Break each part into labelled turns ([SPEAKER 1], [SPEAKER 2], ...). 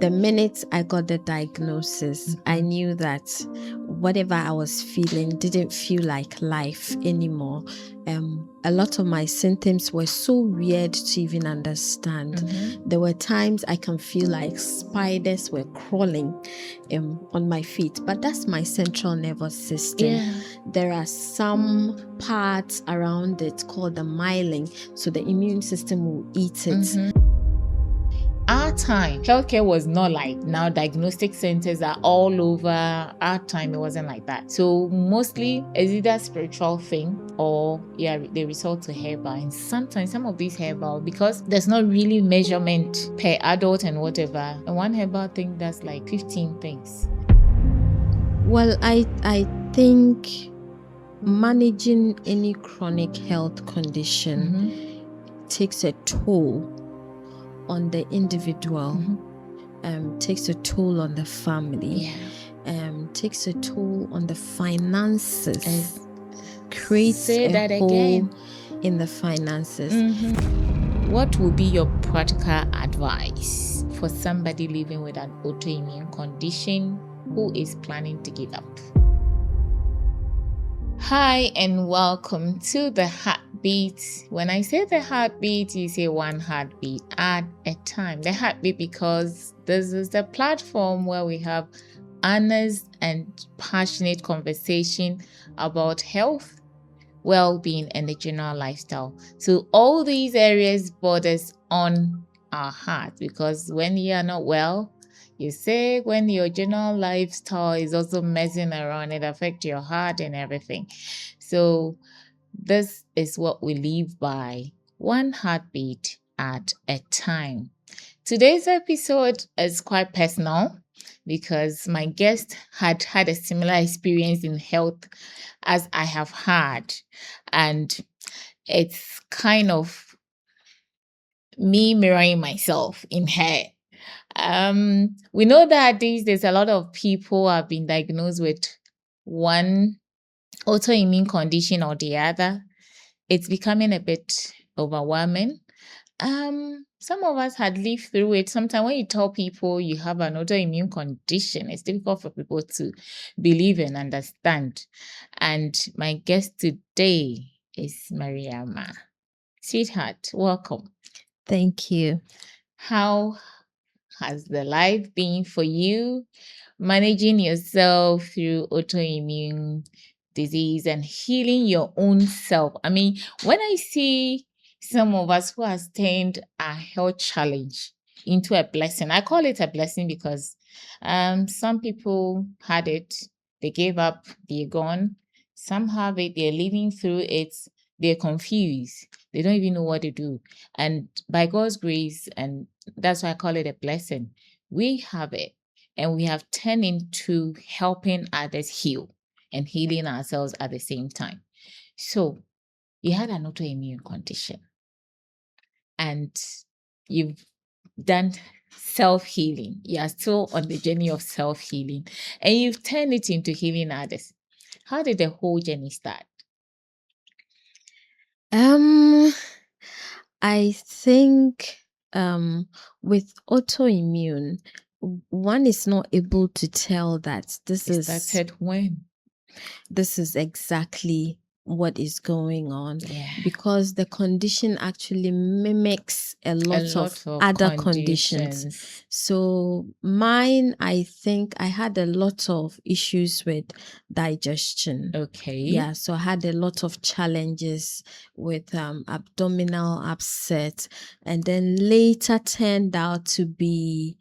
[SPEAKER 1] the minute I got the diagnosis, I knew that whatever I was feeling didn't feel like life anymore. A lot of my symptoms were so weird to even understand. There were times I can feel like spiders were crawling on my feet, but that's my central nervous system. There are some parts around it called the myelin, so the immune system will eat it.
[SPEAKER 2] Our time, healthcare was not like now. Diagnostic centers are all over. Our time, it wasn't like that. So mostly it's either a spiritual thing or they resort to herbal. And sometimes some of these herbal, because there's not really measurement per adult and whatever, and one herbal thing that's like 15 things.
[SPEAKER 1] Well, I think managing any chronic health condition takes a toll on the individual, takes a toll on the family, takes a toll on the finances, creates a hole in the finances.
[SPEAKER 2] What would be your practical advice for somebody living with an autoimmune condition who is planning to give up? Hi and welcome to the Heartbeat. When I say the Heartbeat, you say one heartbeat at a time. The Heartbeat because this is the platform where we have honest and passionate conversation about health, well-being, and the general lifestyle. So all these areas borders on our heart, because when you are not well, you say when your general lifestyle is also messing around, it affects your heart and everything. So this is what we live by, one heartbeat at a time. Today's episode is quite personal because my guest had a similar experience in health as I have had. And it's kind of me mirroring myself in her. We know that these days a lot of people have been diagnosed with one autoimmune condition or the other. It's becoming a bit overwhelming. Some of us had lived through it. Sometimes when you tell people you have an autoimmune condition, it's difficult for people to believe and understand. And my guest today is Mariama. Sweetheart, welcome.
[SPEAKER 1] Thank you.
[SPEAKER 2] How has the life been for you, managing yourself through autoimmune disease and healing your own self? I mean, when I see some of us who have turned a health challenge into a blessing, I call it a blessing because some people had it, they gave up, they're gone. Some have it, they're living through it, they're confused, they don't even know what to do. And by God's grace, and that's why I call it a blessing, we have it and we have turned into helping others heal and healing ourselves at the same time. So you had an autoimmune condition and you've done self-healing. You are still on the journey of self-healing and you've turned it into healing others. How did the whole journey start?
[SPEAKER 1] I think with autoimmune, one is not able to tell that this
[SPEAKER 2] started when?
[SPEAKER 1] This is exactly what is going on, because the condition actually mimics a lot of other conditions. So mine, I think I had a lot of issues with digestion.
[SPEAKER 2] Okay.
[SPEAKER 1] So I had a lot of challenges with abdominal upset, and then later turned out to be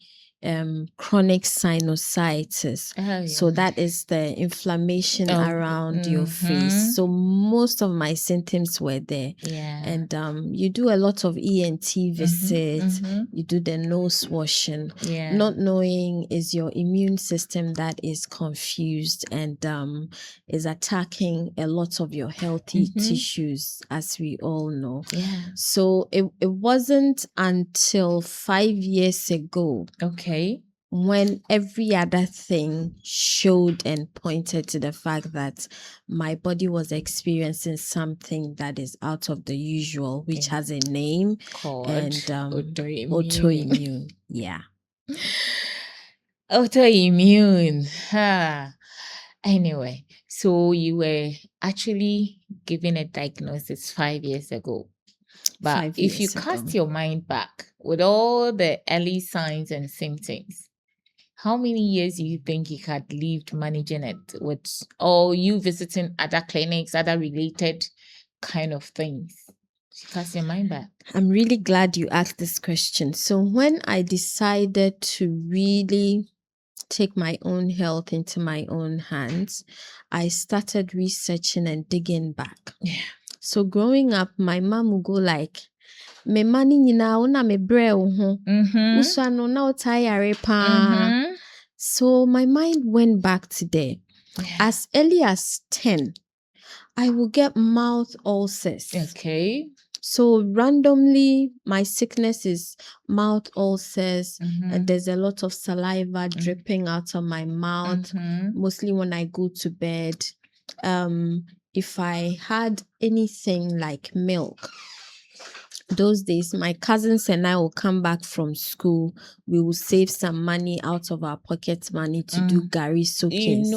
[SPEAKER 1] chronic sinusitis. So that is the inflammation around your face. So most of my symptoms were there. And you do a lot of ENT visits, you do the nose washing, not knowing is your immune system that is confused and is attacking a lot of your healthy tissues, as we all know. So it wasn't until 5 years ago, when every other thing showed and pointed to the fact that my body was experiencing something that is out of the usual, which has a name
[SPEAKER 2] called
[SPEAKER 1] and autoimmune.
[SPEAKER 2] Autoimmune. Anyway, so you were actually given a diagnosis 5 years ago. But
[SPEAKER 1] 5
[SPEAKER 2] if you
[SPEAKER 1] years ago.
[SPEAKER 2] cast your mind back with all the early signs and symptoms, how many years do you think you had lived managing it with, or you visiting other clinics, other related kind of things? Cast your mind back.
[SPEAKER 1] I'm really glad you asked this question. So when I decided to really take my own health into my own hands, I started researching and digging back.
[SPEAKER 2] Yeah.
[SPEAKER 1] So growing up, my mom would go like, me mani nyina una me bre wo ho.
[SPEAKER 2] Mm-hmm.
[SPEAKER 1] Usua no na utayare pa.
[SPEAKER 2] Mm-hmm.
[SPEAKER 1] So my mind went back to there.
[SPEAKER 2] Yeah.
[SPEAKER 1] As early as 10, I will get mouth ulcers.
[SPEAKER 2] Okay.
[SPEAKER 1] So randomly, my sickness is mouth ulcers.
[SPEAKER 2] Mm-hmm.
[SPEAKER 1] There's a lot of saliva dripping out of my mouth,
[SPEAKER 2] Mm-hmm.
[SPEAKER 1] mostly when I go to bed. If I had anything like milk, those days, my cousins and I will come back from school. We will save some money out of our pocket money to do gari soakings.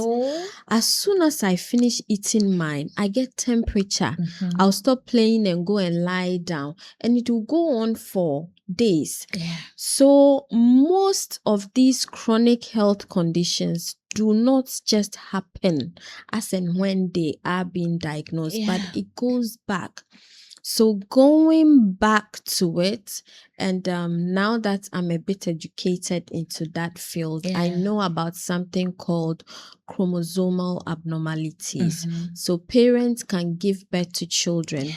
[SPEAKER 1] As soon as I finish eating mine, I get temperature. I'll stop playing and go and lie down. And it will go on for days.
[SPEAKER 2] Yeah.
[SPEAKER 1] So most of these chronic health conditions do not just happen as and when they are being diagnosed, but it goes back. So going back to it, and now that I'm a bit educated into that field, I know about something called chromosomal abnormalities. So parents can give birth to children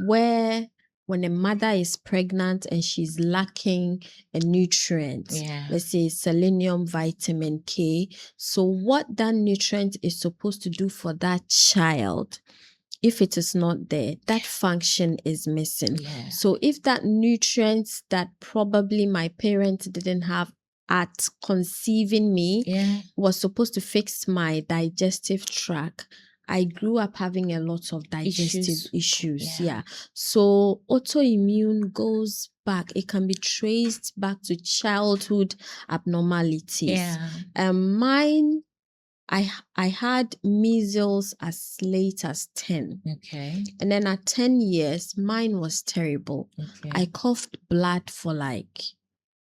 [SPEAKER 1] where when a mother is pregnant and she's lacking a nutrient, let's say selenium, vitamin K. So what that nutrient is supposed to do for that child, if it is not there, that function is missing. So if that nutrient that probably my parents didn't have at conceiving me was supposed to fix my digestive tract, I grew up having a lot of digestive issues. So autoimmune goes back. It can be traced back to childhood abnormalities. Mine, I had measles as late as 10.
[SPEAKER 2] Okay.
[SPEAKER 1] And then at 10 years, mine was terrible. I coughed blood for like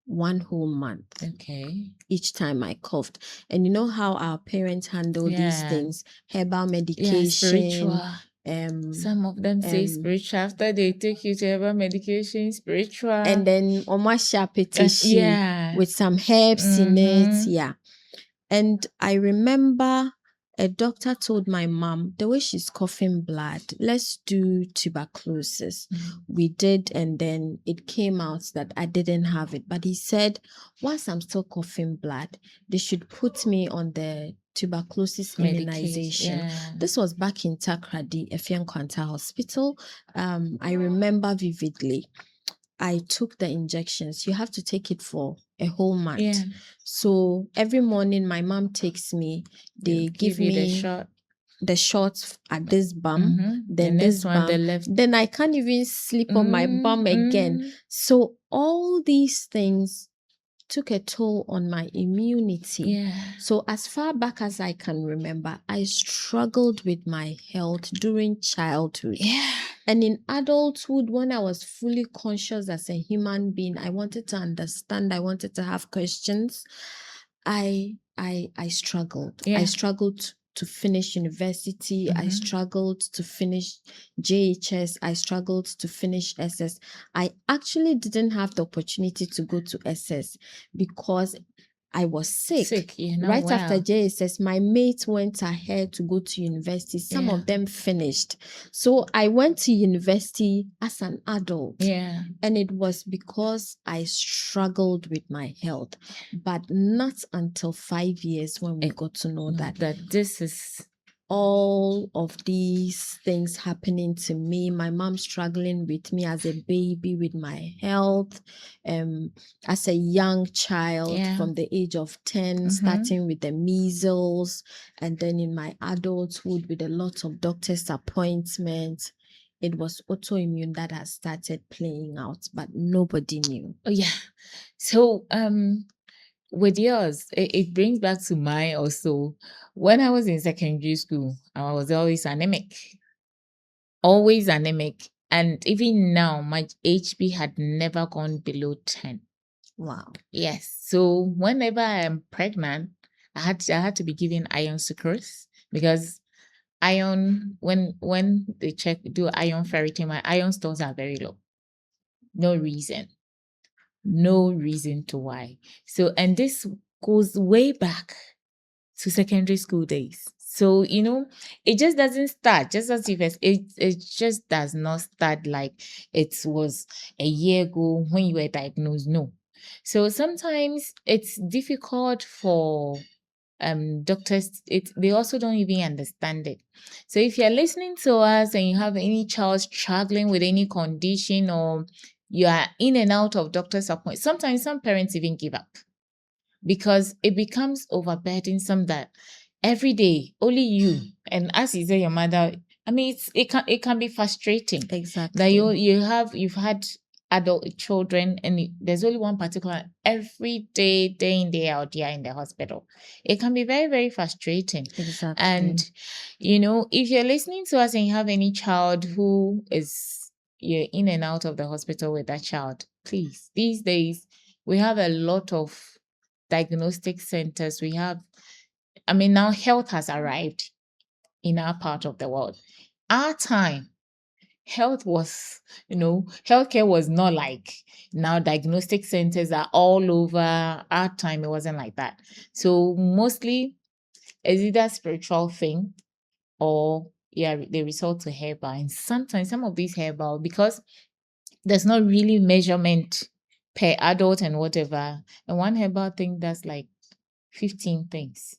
[SPEAKER 1] 1 whole month.
[SPEAKER 2] Okay.
[SPEAKER 1] Each time I coughed. And you know how our parents handle these things? Herbal medication.
[SPEAKER 2] Spiritual. Some of them say spiritual. After they take you to herbal medication, spiritual.
[SPEAKER 1] And then omasha petition with some herbs in it. And I remember a doctor told my mom, the way she's coughing blood, let's do tuberculosis. We did, and then it came out that I didn't have it. But he said, once I'm still coughing blood, they should put me on the tuberculosis immunization. This was back in Takrady, Effiankwanta Hospital. I remember vividly. I took the injections. You have to take it for a whole month. So every morning my mom takes me, they give me the shot at this bum, then this bum, then I can't even sleep on my bum again. So all these things took a toll on my immunity. So as far back as I can remember, I struggled with my health during childhood. And in adulthood, when I was fully conscious as a human being, I wanted to understand, I wanted to have questions. I struggled. I struggled to finish university. I struggled to finish JHS. I struggled to finish SS. I actually didn't have the opportunity to go to SS because I was sick. Right after JSS, my mates went ahead to go to university. Some of them finished. So I went to university as an adult. And it was because I struggled with my health. But not until 5 years when we got to know that
[SPEAKER 2] this is
[SPEAKER 1] all of these things happening to me, my mom struggling with me as a baby with my health, as a young child from the age of 10, starting with the measles, and then in my adulthood with a lot of doctor's appointments. It was autoimmune that has started playing out, but nobody knew.
[SPEAKER 2] So with yours, it brings back to mine also. When I was in secondary school, I was always anemic. Always anemic. And even now, my HB had never gone below 10.
[SPEAKER 1] Wow.
[SPEAKER 2] Yes. So whenever I am pregnant, I had to be given iron sucrose because iron when they do iron ferritin, my iron stores are very low. No reason. No reason to why. So, and this goes way back to secondary school days. So, it just doesn't start just as if it just does not start like it was a year ago when you were diagnosed. No. So sometimes it's difficult for doctors. They also don't even understand it. So if you're listening to us and you have any child struggling with any condition, or you are in and out of doctor's appointments, sometimes some parents even give up because it becomes overburdensome that every day only you, and as you say, your mother. I mean, it can be frustrating that
[SPEAKER 1] Exactly.
[SPEAKER 2] you've had adult children and there's only one particular every day in day out, they are in the hospital. It can be very, very frustrating.
[SPEAKER 1] Exactly.
[SPEAKER 2] And if you're listening to us and you have any child who is you're in and out of the hospital with that child, please, these days we have a lot of diagnostic centers. Now health has arrived in our part of the world. Our time, healthcare was not like now. Diagnostic centers are all over. Our time, it wasn't like that. So mostly it's either spiritual thing or they resort to herbal. And sometimes some of these herbal, because there's not really measurement per adult and whatever. And one herbal thing that's like 15 things.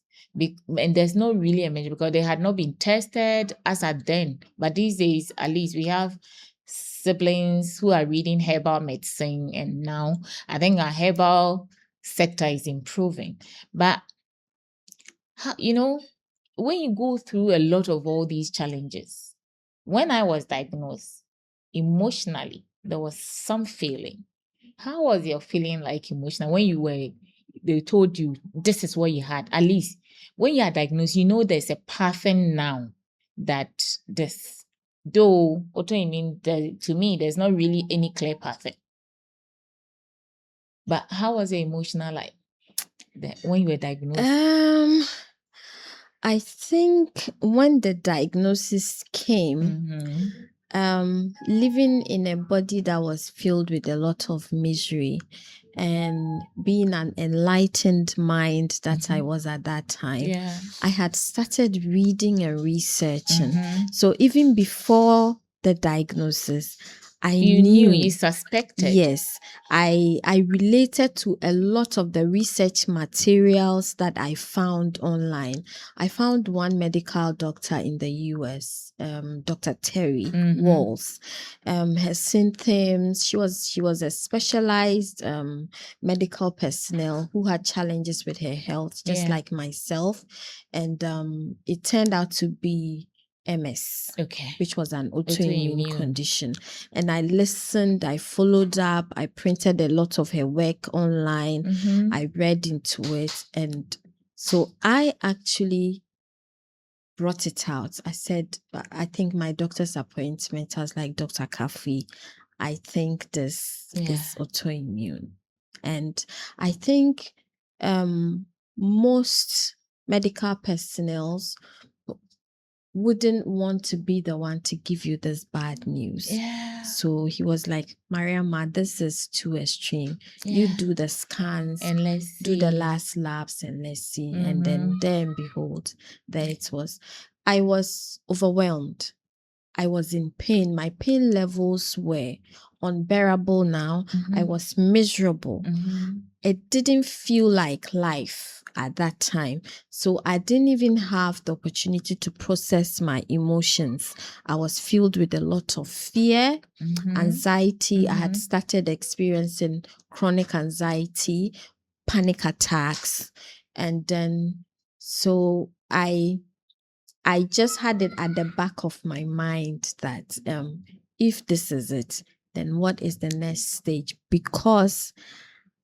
[SPEAKER 2] And there's no really a measure because they had not been tested as at then. But these days, at least we have siblings who are reading herbal medicine. And now I think our herbal sector is improving. But, when you go through a lot of all these challenges, when I was diagnosed, emotionally, there was some feeling. How was your feeling like emotional when they told you this is what you had? At least when you are diagnosed, there's a pattern now that this, though autoimmune, to me, there's not really any clear pattern. But how was your emotional like when you were diagnosed?
[SPEAKER 1] I think when the diagnosis came, living in a body that was filled with a lot of misery and being an enlightened mind that I was at that time, I had started reading and researching. So even before the diagnosis,
[SPEAKER 2] You suspected.
[SPEAKER 1] Yes, I related to a lot of the research materials that I found online. I found one medical doctor in the US, Dr. Terry Walls. Her symptoms, she was a specialized medical personnel who had challenges with her health, just like myself. And it turned out to be MS, which was an autoimmune condition. And I listened, I followed up, I printed a lot of her work online, I read into it. And so I actually brought it out. I said, I think my doctor's appointment, I was like, Dr. Kafi, I think this is autoimmune. And I think most medical personnel wouldn't want to be the one to give you this bad news. So he was like, Mariama, this is too extreme. You do the scans
[SPEAKER 2] and let's see.
[SPEAKER 1] Do the last labs and let's see. And then there and behold, there it was. I was overwhelmed. I was in pain. My pain levels were unbearable now. I was miserable. It didn't feel like life at that time. So I didn't even have the opportunity to process my emotions. I was filled with a lot of fear, anxiety. I had started experiencing chronic anxiety, panic attacks. And then, so I just had it at the back of my mind that if this is it, then what is the next stage? Because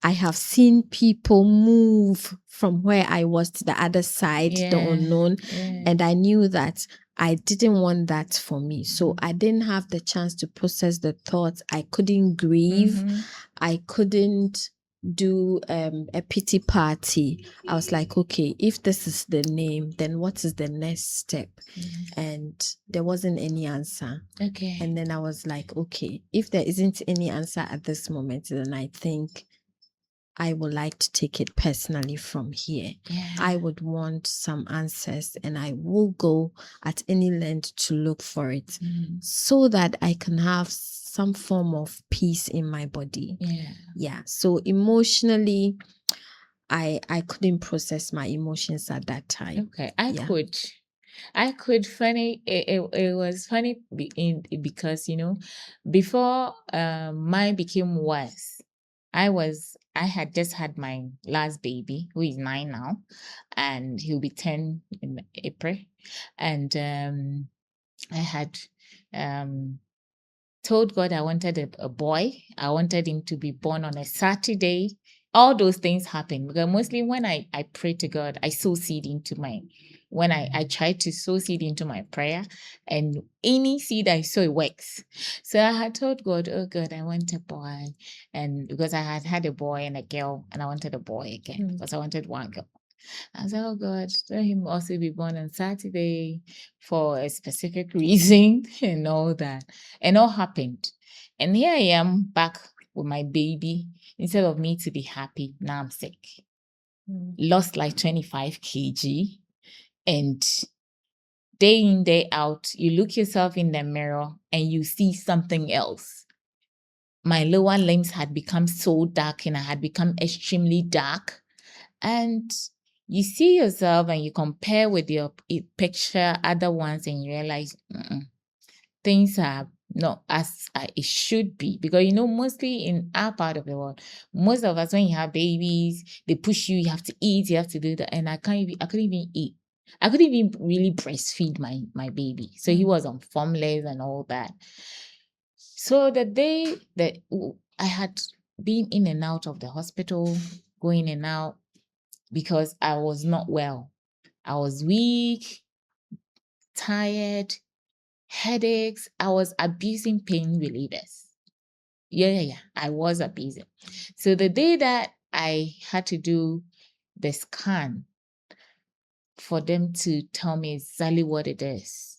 [SPEAKER 1] I have seen people move from where I was to the other side, the
[SPEAKER 2] Yeah.
[SPEAKER 1] unknown,
[SPEAKER 2] Yeah.
[SPEAKER 1] and I knew that I didn't want that for me. So I didn't have the chance to process the thoughts. I couldn't grieve.
[SPEAKER 2] Mhm.
[SPEAKER 1] I couldn't do a pity party. I was like, okay, if this is the name, then what is the next step? And there wasn't any answer.
[SPEAKER 2] Okay.
[SPEAKER 1] And then I was like, okay, if there isn't any answer at this moment, then I think I would like to take it personally from here.
[SPEAKER 2] Yeah.
[SPEAKER 1] I would want some answers, and I will go at any length to look for it so that I can have some form of peace in my body.
[SPEAKER 2] Yeah.
[SPEAKER 1] Yeah. So emotionally, I couldn't process my emotions at that time.
[SPEAKER 2] Okay.
[SPEAKER 1] Yeah.
[SPEAKER 2] I could funny it was funny because before mine became worse. I had just had my last baby, who is 9 now, and he'll be 10 in April. And I had told God I wanted a boy. I wanted him to be born on a Saturday. All those things happen because mostly when I pray to God, I sow seed into when I try to sow seed into my prayer, and any seed I sow, it works. So I had told God, oh God, I want a boy. And because I had had a boy and a girl, and I wanted a boy again because I wanted one girl. I said, oh God, let him also be born on Saturday for a specific reason and all that. And all happened. And here I am back with my baby. Instead of me to be happy, now I'm sick. Lost like 25 kg. And day in, day out, you look yourself in the mirror and you see something else. My lower limbs had become so dark and I had become extremely dark. And you see yourself and you compare with your picture, other ones, and you realize things are not as it should be. Because, mostly in our part of the world, most of us, when you have babies, they push you, you have to eat, you have to do that. And I couldn't even eat. I couldn't even really breastfeed my baby. So he was on formulas and all that. So the day that I had been in and out of the hospital, going in and out, because I was not well. I was weak, tired, headaches. I was abusing pain relievers. Yeah. I was abusing. So the day that I had to do the scan for them to tell me exactly what it is,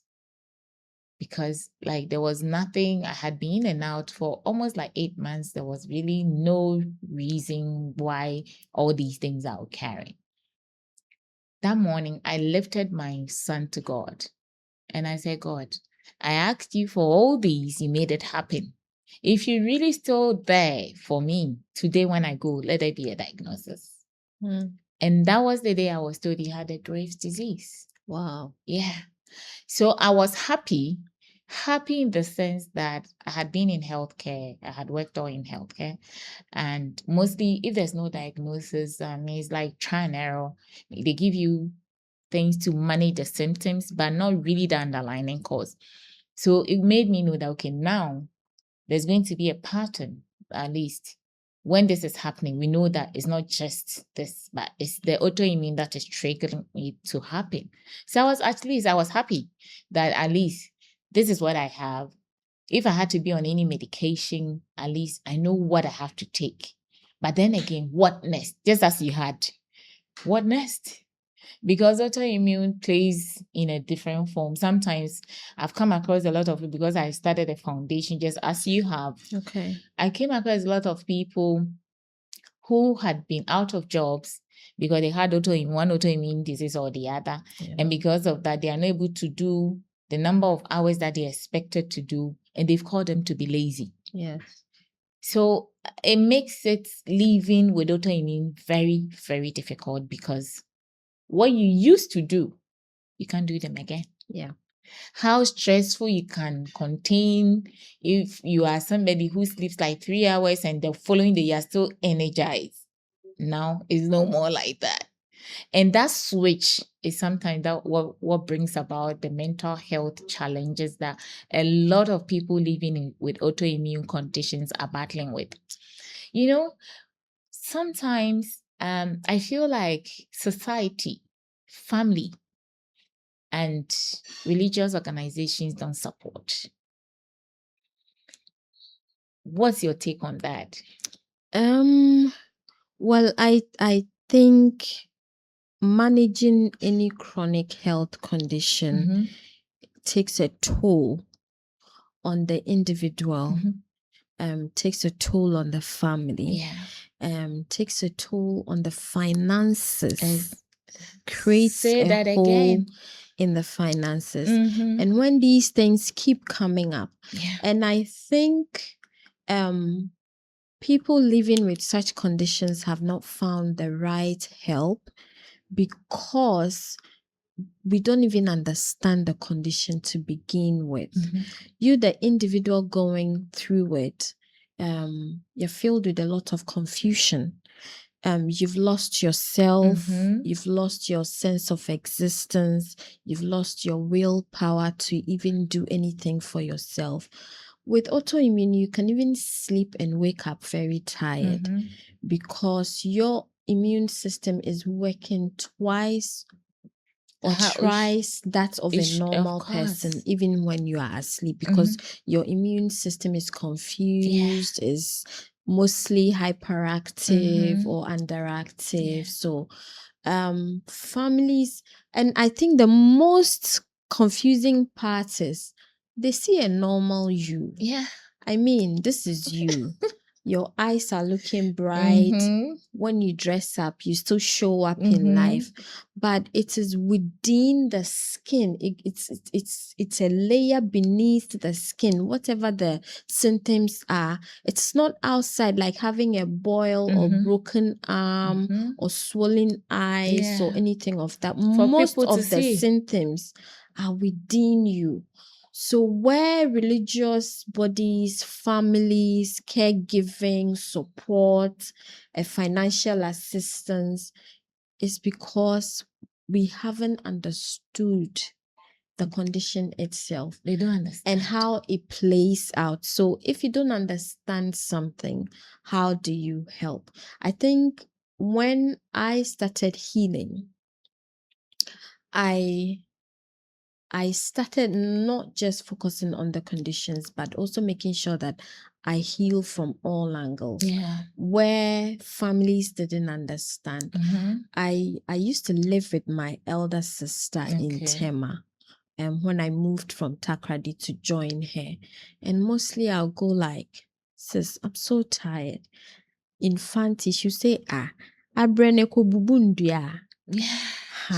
[SPEAKER 2] because there was nothing. I had been in and out for almost like 8 months. There was really no reason why all these things are occurring. That morning, I lifted my son to God and I said, God, I asked you for all these, you made it happen. If you're really still there for me today when I go, let there be a diagnosis. And that was the day I was told he had a Graves' disease.
[SPEAKER 1] Wow.
[SPEAKER 2] Yeah. So I was happy in the sense that I had been in healthcare. I had worked all in healthcare. And mostly, if there's no diagnosis, it's like try and error. They give you things to manage the symptoms, but not really the underlying cause. So it made me know that, okay, now there's going to be a pattern, at least. When this is happening, we know that it's not just this, but it's the autoimmune that is triggering it to happen. So I was happy that at least this is what I have. If I had to be on any medication, at least I know what I have to take. But then again, what next? Just as you had, what next? Because autoimmune plays in a different form. Sometimes I've come across a lot of it because I started a foundation just as you have.
[SPEAKER 1] Okay.
[SPEAKER 2] I came across a lot of people who had been out of jobs because they had one autoimmune disease or the other.
[SPEAKER 1] Yeah.
[SPEAKER 2] And because of that, they are not able to do the number of hours that they expected to do. And they've called them to be lazy.
[SPEAKER 1] Yes.
[SPEAKER 2] So it makes it living with autoimmune very, very difficult because what you used to do, you can't do them again.
[SPEAKER 1] Yeah.
[SPEAKER 2] How stressful you can contain if you are somebody who sleeps like 3 hours and the following day you are still energized. Now it's no more like that. And that switch is sometimes that what brings about the mental health challenges that a lot of people living with autoimmune conditions are battling with. sometimes I feel like society, family, and religious organizations don't support. What's your take on that?
[SPEAKER 1] Well, I think managing any chronic health condition takes a toll on the individual, takes a toll on the family, takes a toll on the finances, creates
[SPEAKER 2] Say
[SPEAKER 1] a
[SPEAKER 2] that
[SPEAKER 1] hole
[SPEAKER 2] again.
[SPEAKER 1] in the finances. And when these things keep coming up, and I think people living with such conditions have not found the right help because we don't even understand the condition to begin with. You, the individual going through it, you're filled with a lot of confusion. You've lost yourself, you've lost your sense of existence, you've lost your willpower to even do anything for yourself. With autoimmune, you can even sleep and wake up very tired because your immune system is working twice or thrice that of a normal person, even when you are asleep, because your immune system is confused, is mostly hyperactive or underactive. So families, and I think the most confusing part is they see a normal you. I mean, this is you. Your eyes are looking bright. When you dress up, you still show up in life, but it is within the skin. It's a layer beneath the skin. Whatever the symptoms are, it's not outside, like having a boil or broken arm or swollen eyes or anything of that. Most of the symptoms are within you. So where religious bodies, families, caregiving, support, financial assistance is because we haven't understood the condition itself.
[SPEAKER 2] They don't understand.
[SPEAKER 1] And how it plays out. So if you don't understand something, how do you help? I think when I started healing, I started not just focusing on the conditions, but also making sure that I heal from all angles. Where families didn't understand. I used to live with my elder sister in Tema. When I moved from Takrady to join her. And mostly I'll go like, sis, I'm so tired. Infanti, she'll say, abreneko bubundia.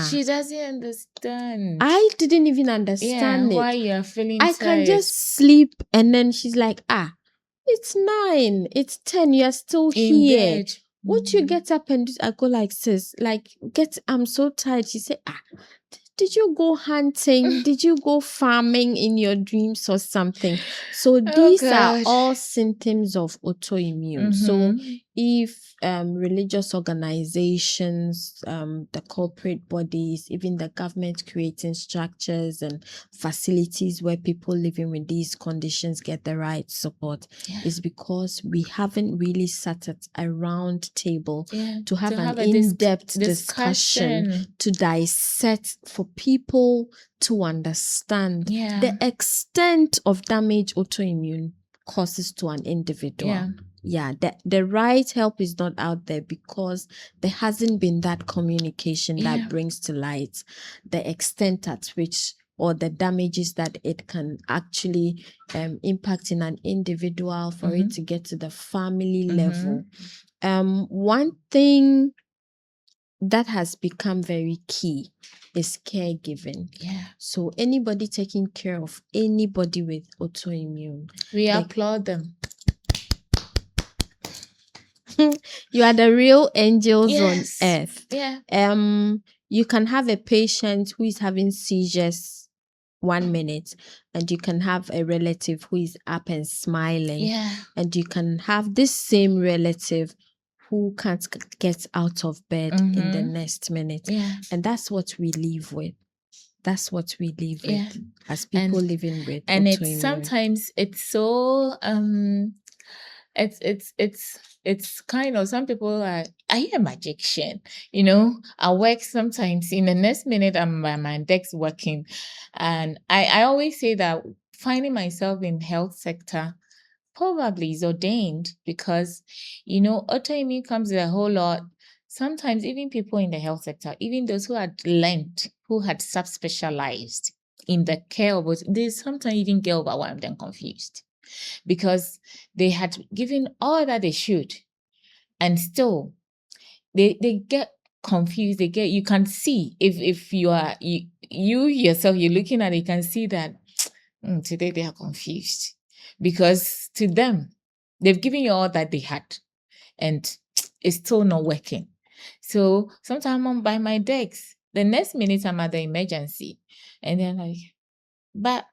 [SPEAKER 2] She doesn't understand.
[SPEAKER 1] I didn't even understand it.
[SPEAKER 2] Why you're feeling
[SPEAKER 1] I
[SPEAKER 2] tired.
[SPEAKER 1] can just sleep, and then she's like, it's 9, it's 10, you're still
[SPEAKER 2] in
[SPEAKER 1] here.
[SPEAKER 2] bed.
[SPEAKER 1] Won't you get up and do? I go like, sis, like, I'm so tired. She said, did you go hunting? Did you go farming in your dreams or something? So these are all symptoms of autoimmune. So if religious organizations, the corporate bodies, even the government creating structures and facilities where people living with these conditions get the right support, is because we haven't really sat at a round table to have an in-depth discussion to dissect, for people to understand the extent of damage autoimmune causes to an individual. The right help is not out there because there hasn't been that communication that brings to light the extent at which, or the damages that it can actually impact in an individual, for it to get to the family level. One thing that has become very key is caregiving. So anybody taking care of anybody with autoimmune,
[SPEAKER 2] we applaud them.
[SPEAKER 1] You are the real angels on earth. You can have a patient who is having seizures 1 minute, and you can have a relative who is up and smiling, and you can have this same relative who can't get out of bed in the next minute. And that's what we live with. That's what we live with as people living with
[SPEAKER 2] and
[SPEAKER 1] autoimmune.
[SPEAKER 2] Sometimes it's so it's kind of, some people are you a magician? I work sometimes, in the next minute I'm by my desk working. And I always say that finding myself in health sector probably is ordained, because autoimmune comes with a whole lot. Sometimes even people in the health sector, even those who had learned, who had subspecialized in the care of it, they sometimes even get overwhelmed and confused, because they had given all that they should, and still they get confused. You can see, if you are you yourself, you're looking at it, you can see that today they are confused, because to them, they've given you all that they had, and it's still not working. So sometimes I'm by my desk, the next minute I'm at the emergency, and they're like, but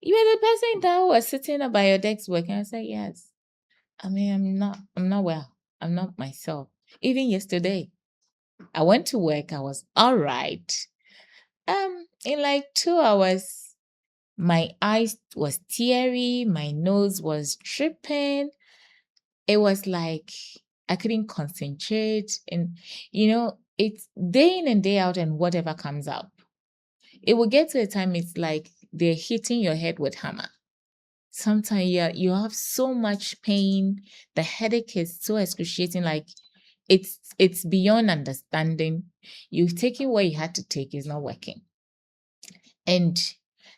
[SPEAKER 2] you are the person that was sitting by your desk working. I said, yes. I mean, I'm not well. I'm not myself. Even yesterday, I went to work. I was all right. In like 2 hours, my eyes was teary, my nose was dripping. It was like I couldn't concentrate. And it's day in and day out, and whatever comes up. It will get to a time it's like they're hitting your head with hammer. Sometimes you have so much pain. The headache is so excruciating, like it's beyond understanding. You've taken what you had to take, is not working. And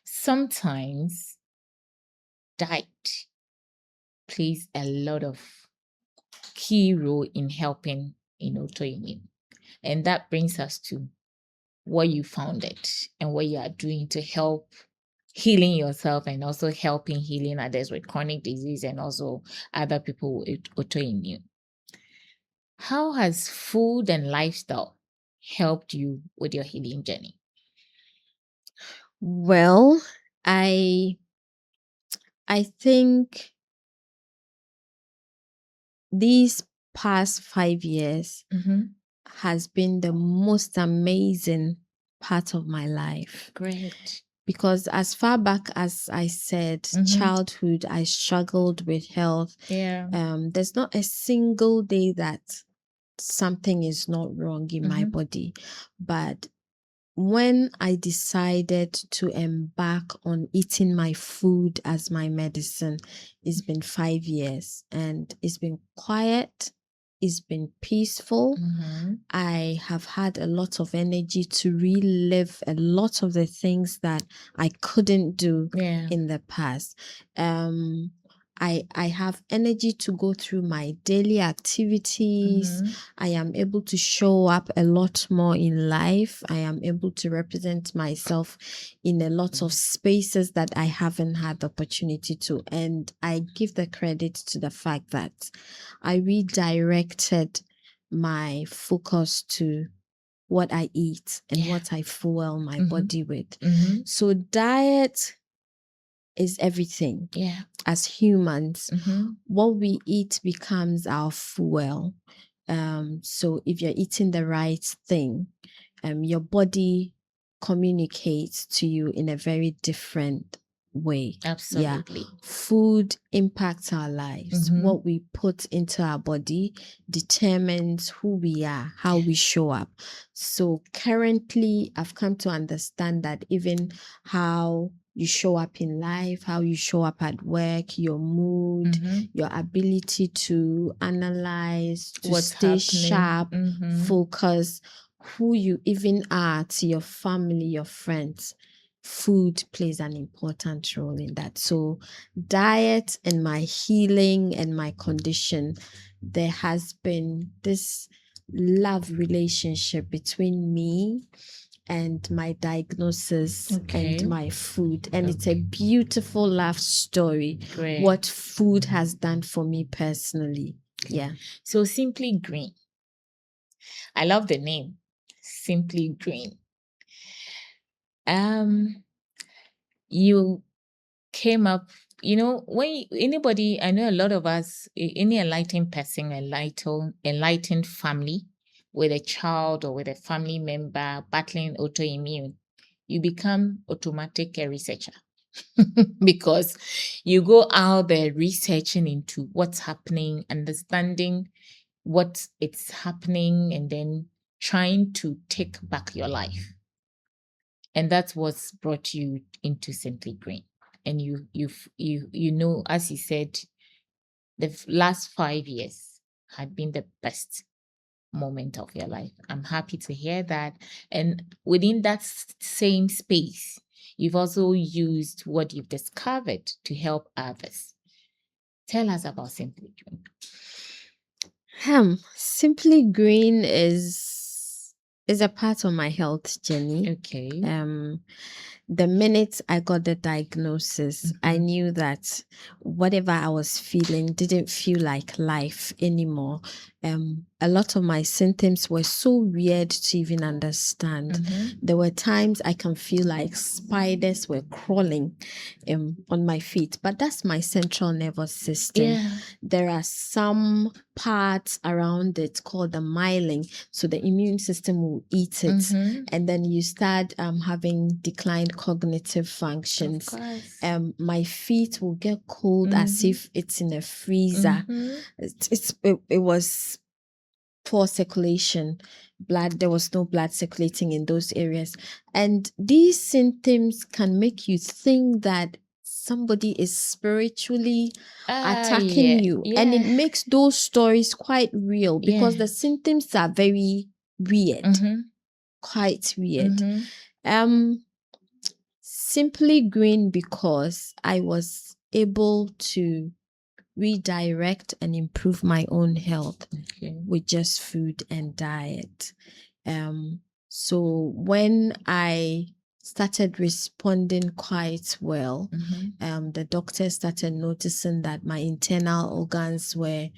[SPEAKER 2] sometimes diet plays a lot of key role in helping in autoimmune. And that brings us to what you founded and what you are doing to help healing yourself, and also helping healing others with chronic disease, and also other people with autoimmune. How has food and lifestyle helped you with your healing journey?
[SPEAKER 1] Well, I think these past 5 years has been the most amazing part of my life.
[SPEAKER 2] Great.
[SPEAKER 1] Because as far back as I said, childhood, I struggled with health.
[SPEAKER 2] Yeah.
[SPEAKER 1] There's not a single day that something is not wrong in my body. But when I decided to embark on eating my food as my medicine, it's been 5 years, and it's been quiet. It's been peaceful. I have had a lot of energy to relive a lot of the things that I couldn't do in the past. I have energy to go through my daily activities. I am able to show up a lot more in life. I am able to represent myself in a lot of spaces that I haven't had the opportunity to. And I give the credit to the fact that I redirected my focus to what I eat and what I fuel my body with. So diet is everything.
[SPEAKER 2] Yeah.
[SPEAKER 1] As humans, what we eat becomes our fuel. So if you're eating the right thing, your body communicates to you in a very different way.
[SPEAKER 2] Absolutely.
[SPEAKER 1] Yeah. Food impacts our lives. What we put into our body determines who we are, how we show up. So currently, I've come to understand that even how you show up in life, how you show up at work, your mood, your ability to analyze, to
[SPEAKER 2] What's
[SPEAKER 1] stay
[SPEAKER 2] happening.
[SPEAKER 1] sharp, focus, who you even are to your family, your friends. Food plays an important role in that. So diet and my healing and my condition, there has been this love relationship between me and my diagnosis and my food. And it's a beautiful love story.
[SPEAKER 2] Great.
[SPEAKER 1] What food has done for me personally. Yeah.
[SPEAKER 2] So Simply Green. I love the name. Simply Green. You came up, anybody, I know a lot of us, any enlightened person, enlightened family with a child or with a family member battling autoimmune, you become automatic a researcher. because you go out there researching into what's happening, understanding what it's happening, and then trying to take back your life. And that's what's brought you into Simply Green. And you know, as you said, the last 5 years had been the best moment of your life. I'm happy to hear that. And within that same space, you've also used what you've discovered to help others. Tell us about Simply Green.
[SPEAKER 1] Simply Green is a part of my health journey.
[SPEAKER 2] Okay.
[SPEAKER 1] The minute I got the diagnosis, I knew that whatever I was feeling didn't feel like life anymore. A lot of my symptoms were so weird to even understand. There were times I can feel like spiders were crawling on my feet, but that's my central nervous system.
[SPEAKER 2] Yeah.
[SPEAKER 1] There are some parts around it called the myelin, so the immune system will eat it, and then you start having declined cognitive functions.
[SPEAKER 2] Of course.
[SPEAKER 1] My feet will get cold as if it's in a freezer. It was poor circulation. There was no blood circulating in those areas, and these symptoms can make you think that somebody is spiritually attacking you, and it makes those stories quite real because the symptoms are very weird, quite weird. Simply Green, because I was able to redirect and improve my own health with just food and diet. So when I started responding quite well, the doctor started noticing that my internal organs were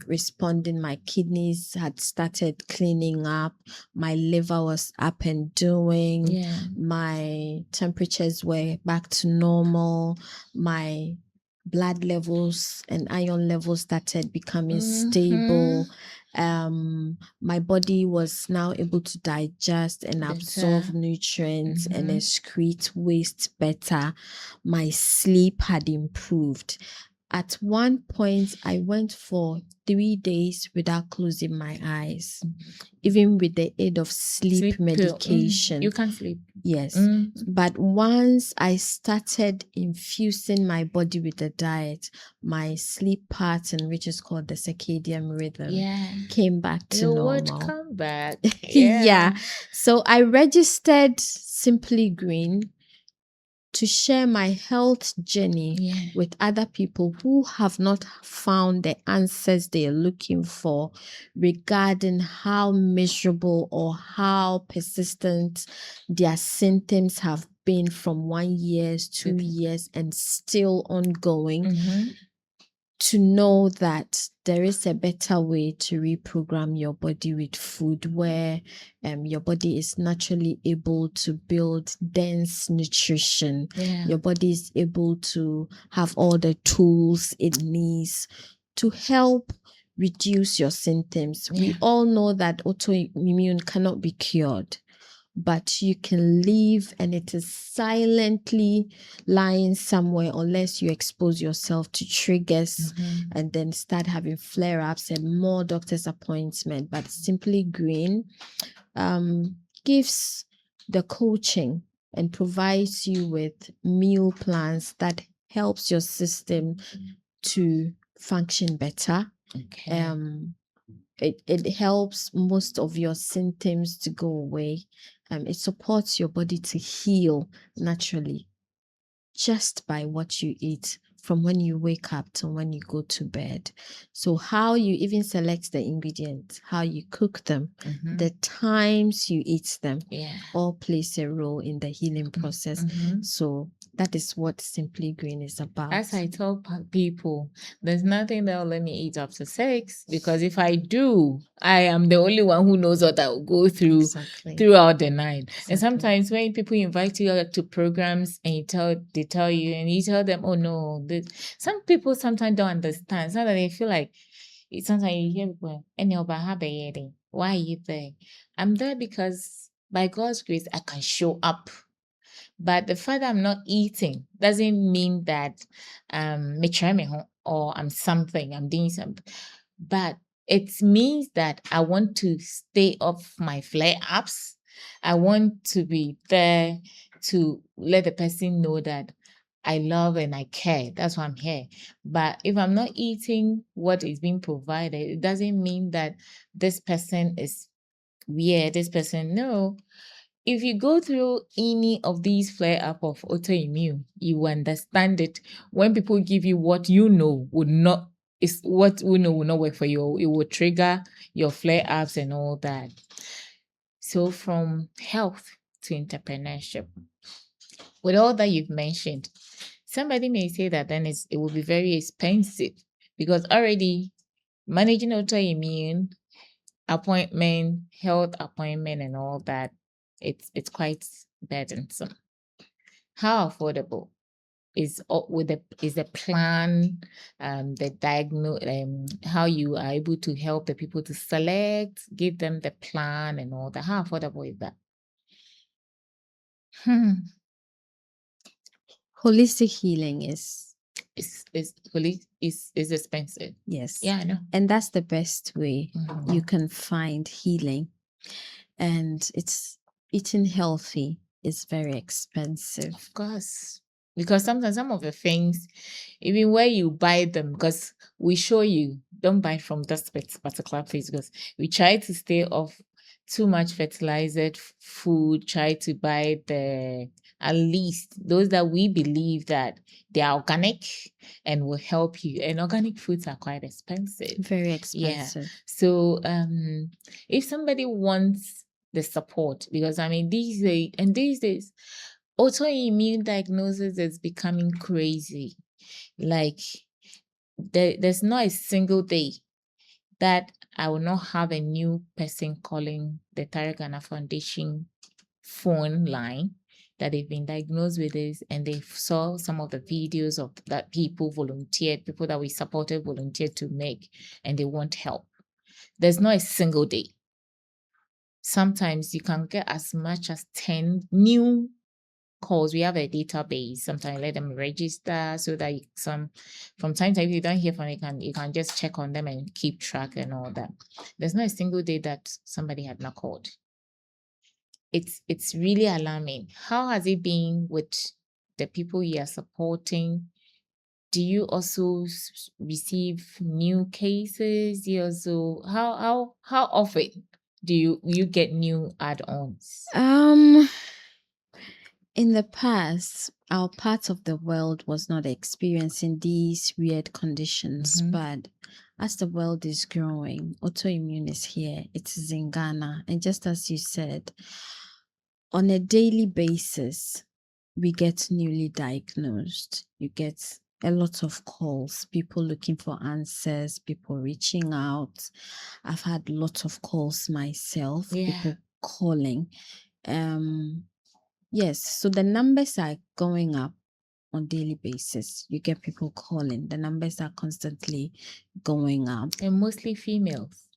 [SPEAKER 1] responding. My kidneys had started cleaning up, my liver was up and doing, my temperatures were back to normal, my blood levels and iron levels started becoming stable. My body was now able to digest and absorb nutrients and excrete waste better. My sleep had improved. At one point, I went for 3 days without closing my eyes, even with the aid of sleep medication.
[SPEAKER 2] You can't sleep.
[SPEAKER 1] Yes. But once I started infusing my body with the diet, my sleep pattern, which is called the circadian rhythm, came back to normal.
[SPEAKER 2] It would come back.
[SPEAKER 1] Yeah. So I registered Simply Green to share my health journey with other people who have not found the answers they are looking for regarding how miserable or how persistent their symptoms have been from 1 year, 2 years, and still ongoing. To know that there is a better way to reprogram your body with food where your body is naturally able to build dense nutrition. Your body is able to have all the tools it needs to help reduce your symptoms. We all know that autoimmune cannot be cured, but you can live, and it is silently lying somewhere unless you expose yourself to triggers and then start having flare-ups and more doctor's appointment. But Simply Green gives the coaching and provides you with meal plans that helps your system to function better. It helps most of your symptoms to go away. It supports your body to heal naturally just by what you eat from when you wake up to when you go to bed. So how you even select the ingredients, how you cook them, the times you eat them, all plays a role in the healing process. So that is what Simply Green is about.
[SPEAKER 2] As I tell people, there's nothing that will let me eat after 6, because if I do, I am the only one who knows what I will go through throughout the night. And sometimes when people invite you to programs and they tell you, and you tell them, oh no, some people sometimes don't understand. Sometimes they feel like, sometimes you hear people, why are you there? I'm there because by God's grace, I can show up. But the fact that I'm not eating doesn't mean that me try me ho or I'm something, I'm doing something. But it means that I want to stay off my flare-ups. I want to be there to let the person know that I love and I care. That's why I'm here. But if I'm not eating what is being provided, it doesn't mean that this person is weird. This person, no. If you go through any of these flare up of autoimmune, you will understand it. When people give you what you know would not, is what you know will not work for you. It will trigger your flare ups and all that. So from health to entrepreneurship, with all that you've mentioned, somebody may say that then it will be very expensive because already managing autoimmune appointment, health appointment, and all that, it's quite burdensome. How affordable is the plan, the diagnose, how you are able to help the people to select, give them the plan and all that. How affordable is that?
[SPEAKER 1] Holistic healing is,
[SPEAKER 2] Is expensive.
[SPEAKER 1] yes.
[SPEAKER 2] Yeah, I know.
[SPEAKER 1] And that's the best way
[SPEAKER 2] Mhm.
[SPEAKER 1] you can find healing. And it's eating healthy is very expensive.
[SPEAKER 2] Of course. Because sometimes some of the things, even where you buy them, because we show you, don't buy from this particular place because we try to stay off too much fertilized food, try to buy at least those that we believe that they are organic and will help you. And organic foods are quite expensive.
[SPEAKER 1] Very expensive.
[SPEAKER 2] So if somebody wants the support, because I mean these days autoimmune diagnosis is becoming crazy. Like there's not a single day that I will not have a new person calling the Tariq Ghana Foundation phone line that they've been diagnosed with this, and they saw some of the videos of that people that we supported volunteered to make, and they want help. There's not a single day. Sometimes you can get as much as 10 new calls. We have a database. Sometimes let them register so that from time to time, if you don't hear from you can just check on them and keep track and all that. There's not a single day that somebody had not called. It's really alarming. How has it been with the people you are supporting? Do you also receive new cases? Do you also how often do you get new add-ons?
[SPEAKER 1] In the past, our part of the world was not experiencing these weird conditions, but as the world is growing, autoimmune is here. It is in Ghana, and just as you said, on a daily basis, we get newly diagnosed. You get a lot of calls, people looking for answers, people reaching out. I've had lots of calls myself, people calling. Yes, so the numbers are going up on daily basis. You get people calling. The numbers are constantly going up.
[SPEAKER 2] And mostly females.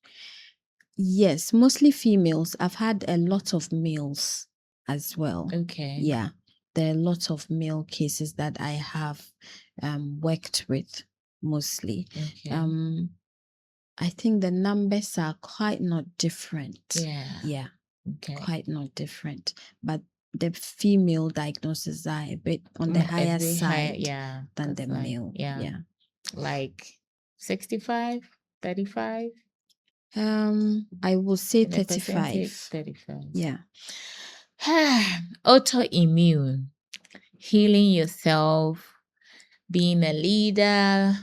[SPEAKER 1] Yes, mostly females. I've had a lot of males as well.
[SPEAKER 2] Okay.
[SPEAKER 1] Yeah, there are lots of male cases that I have worked with mostly.
[SPEAKER 2] Okay.
[SPEAKER 1] I think the numbers are quite not different.
[SPEAKER 2] Yeah.
[SPEAKER 1] Okay. Quite not different. But the female diagnoses are a bit on the higher side than the male. Yeah.
[SPEAKER 2] Like 65, 35?
[SPEAKER 1] I will say 35.
[SPEAKER 2] 35.
[SPEAKER 1] Yeah.
[SPEAKER 2] Autoimmune, healing yourself, being a leader,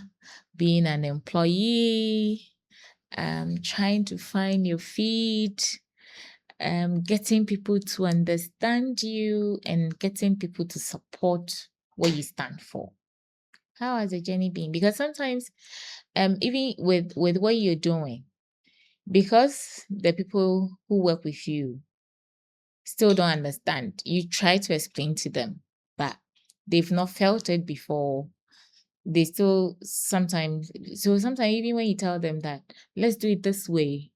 [SPEAKER 2] being an employee, trying to find your feet, getting people to understand you, and getting people to support what you stand for. How has the journey been? Because sometimes, even with what you're doing, because the people who work with you still don't understand, you try to explain to them, but they've not felt it before. They still sometimes even when you tell them that let's do it this way,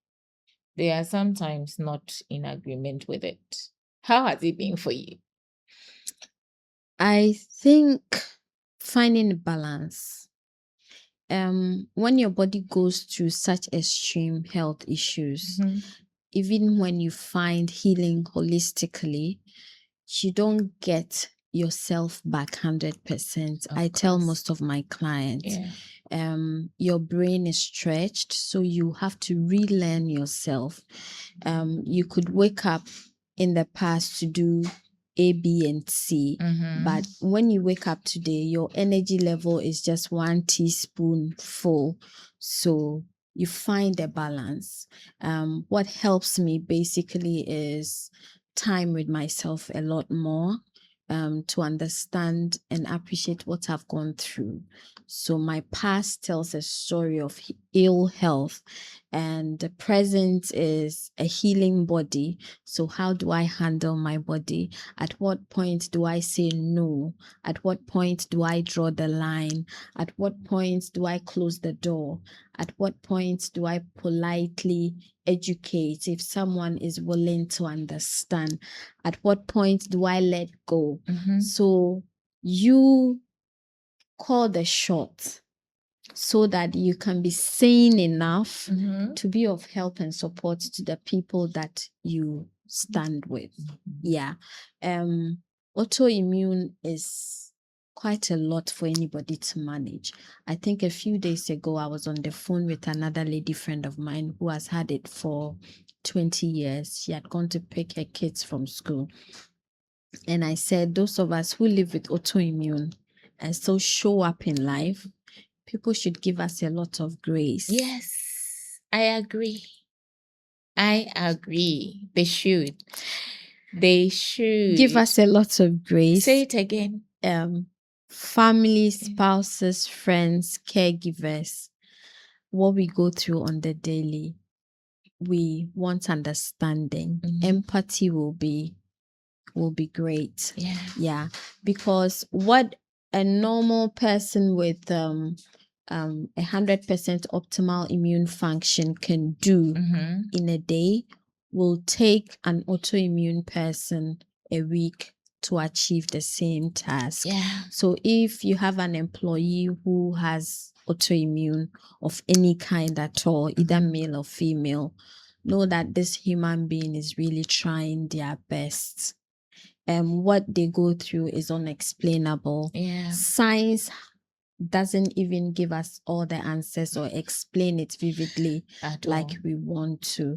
[SPEAKER 2] they are sometimes not in agreement with it. How has it been for you?
[SPEAKER 1] I think finding a balance. When your body goes through such extreme health issues, even when you find healing holistically, you don't get yourself back 100%. I tell most of my clients, your brain is stretched, so you have to relearn yourself. You could wake up in the past to do A, B, and C, but when you wake up today, your energy level is just 1 teaspoon full. So you find a balance. What helps me basically is time with myself a lot more, to understand and appreciate what I've gone through. So my past tells a story of ill health, and the present is a healing body. So how do I handle my body? At what point do I say no? At what point do I draw the line? At what point do I close the door? At what point do I politely educate if someone is willing to understand? At what point do I let go? So you call the shot so that you can be sane enough to be of help and support to the people that you stand with. Yeah. Autoimmune is quite a lot for anybody to manage. I think a few days ago, I was on the phone with another lady friend of mine who has had it for 20 years. She had gone to pick her kids from school. And I said, those of us who live with autoimmune and still show up in life, people should give us a lot of grace.
[SPEAKER 2] Yes, I agree. They should. They should.
[SPEAKER 1] Give us a lot of grace.
[SPEAKER 2] Say it again.
[SPEAKER 1] Family, spouses, friends, caregivers, what we go through on the daily, we want understanding. Empathy will be great. Yeah. Because what a normal person with 100% optimal immune function can do in a day will take an autoimmune person a week to achieve the same task. So if you have an employee who has autoimmune of any kind at all, either male or female, know that this human being is really trying their best. What they go through is unexplainable. Science doesn't even give us all the answers or explain it vividly like we want to.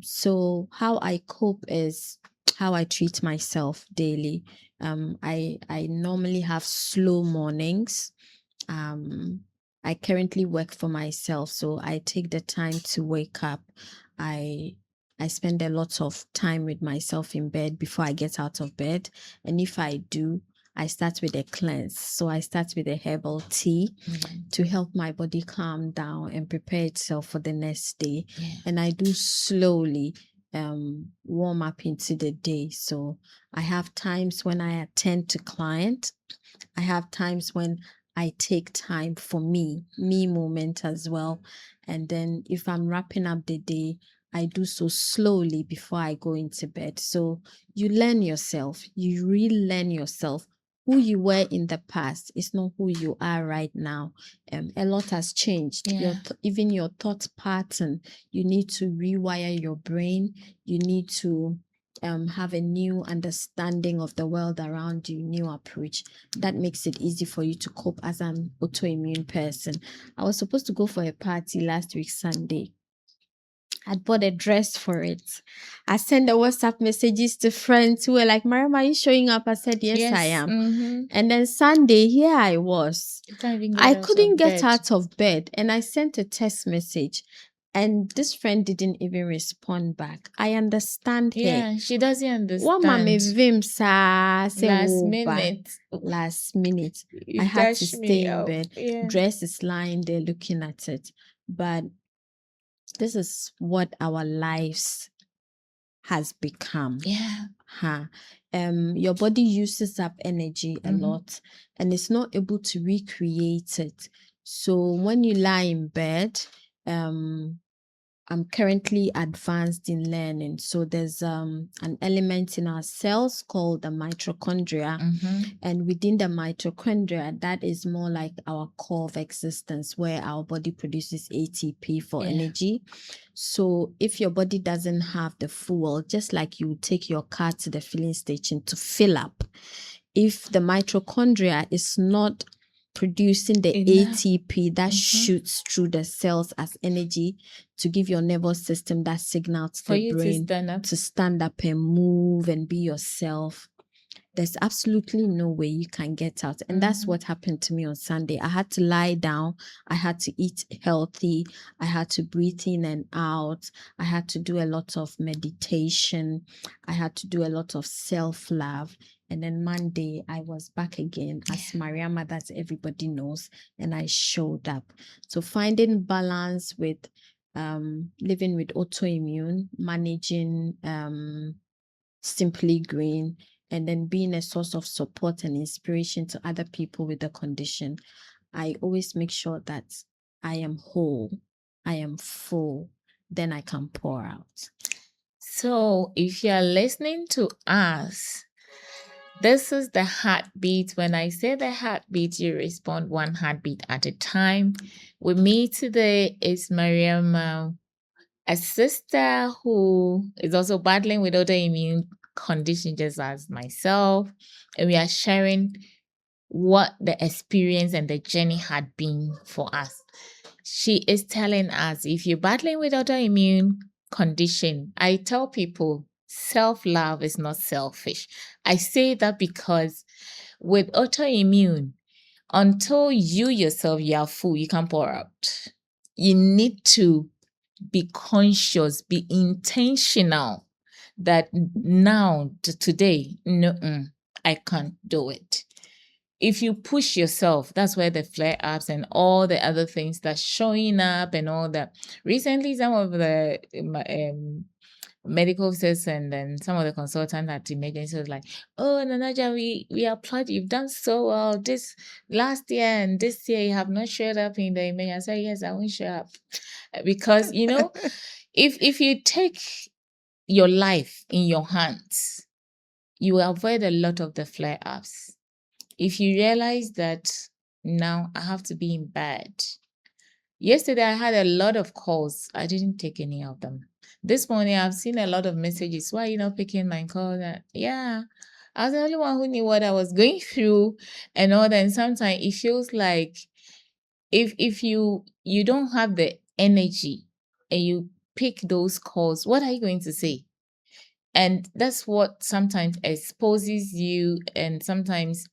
[SPEAKER 1] So how I cope is how I treat myself daily. I normally have slow mornings. I currently work for myself, so I take the time to wake up. I spend a lot of time with myself in bed before I get out of bed. And if I do, I start with a cleanse. So I start with a herbal tea to help my body calm down and prepare itself for the next day. And I do slowly warm up into the day. So I have times when I attend to client. I have times when I take time for me moment as well. And then if I'm wrapping up the day, I do so slowly before I go into bed. So you learn yourself, you relearn yourself. Who you were in the past is not who you are right now. A lot has changed. Even your thought pattern, you need to rewire your brain. You need to have a new understanding of the world around you, new approach. That makes it easy for you to cope as an autoimmune person. I was supposed to go for a party last week, Sunday. I'd bought a dress for it. I sent the WhatsApp messages to friends who were like, Mariama, are you showing up? I said, yes, I am. And then Sunday, here I was. I couldn't get out of bed. And I sent a text message. And this friend didn't even respond back. I understand her.
[SPEAKER 2] Yeah, she doesn't understand.
[SPEAKER 1] What mama vim sa say
[SPEAKER 2] Last minute.
[SPEAKER 1] I had to stay in bed. Dress is lying there looking at it. But this is what our lives has become. Your body uses up energy a lot and it's not able to recreate it. So when you lie in bed, I'm currently advanced in learning. So there's an element in our cells called the mitochondria. And within the mitochondria, that is more like our core of existence, where our body produces ATP for energy. So if your body doesn't have the fuel, just like you take your car to the filling station to fill up, if the mitochondria is not producing the ATP that shoots through the cells as energy to give your nervous system that signal to the brain to stand up and move and be yourself, there's absolutely no way you can get out. And that's what happened to me on Sunday. I had to lie down. I had to eat healthy. I had to breathe in and out. I had to do a lot of meditation. I had to do a lot of self-love. And then Monday, I was back again as Mariama, that everybody knows, and I showed up. So finding balance with living with autoimmune, managing Simply Green, and then being a source of support and inspiration to other people with the condition, I always make sure that I am whole, I am full, then I can pour out.
[SPEAKER 2] So if you're listening to us, this is the heartbeat. When I say the heartbeat, you respond one heartbeat at a time. With me today is Mariama, a sister who is also battling with autoimmune condition just as myself. And we are sharing what the experience and the journey had been for us. She is telling us, if you're battling with autoimmune condition, I tell people self-love is not selfish. I say that because with autoimmune, until you yourself, you are full, you can't pour out. You need to be conscious, be intentional that now, today, no, I can't do it. If you push yourself, that's where the flare-ups and all the other things that's showing up and all that. Recently, some of the medical officers and then some of the consultants at emergency was like, oh, Nanaja, we applaud you. You've done so well this last year and this year you have not showed up in the emergency. I said, yes, I won't show up. Because, you know, if you take your life in your hands, you will avoid a lot of the flare-ups. If you realize that now I have to be in bed. Yesterday, I had a lot of calls. I didn't take any of them. This morning, I've seen a lot of messages. Why are you not picking my call? Yeah, I was the only one who knew what I was going through and all that. And sometimes it feels like if you don't have the energy and you pick those calls, what are you going to say? And that's what sometimes exposes you, and sometimes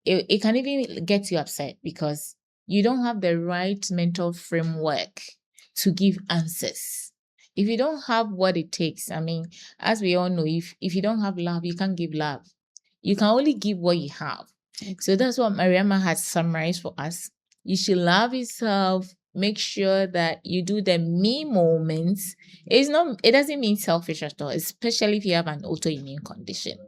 [SPEAKER 2] it can even get you upset because you don't have the right mental framework to give answers. If you don't have what it takes, I mean, as we all know, if you don't have love, you can't give love. You can only give what you have. So that's what Mariama has summarized for us. You should love yourself. Make sure that you do the me moments. It doesn't mean selfish at all, especially if you have an autoimmune condition.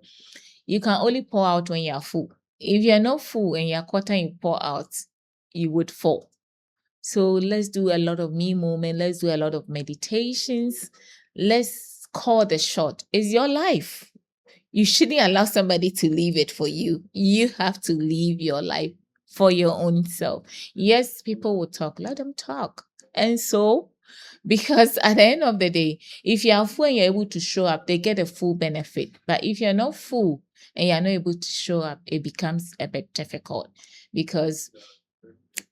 [SPEAKER 2] You can only pour out when you're full. If you're not full and you're quarter you pour out, you would fall. So let's do a lot of me moment. Let's do a lot of meditations. Let's call the shot. It's your life. You shouldn't allow somebody to live it for you. You have to live your life for your own self. Yes, people will talk. Let them talk. And so, because at the end of the day, if you are full and you're able to show up, they get a full benefit. But if you're not full and you're not able to show up, it becomes a bit difficult, because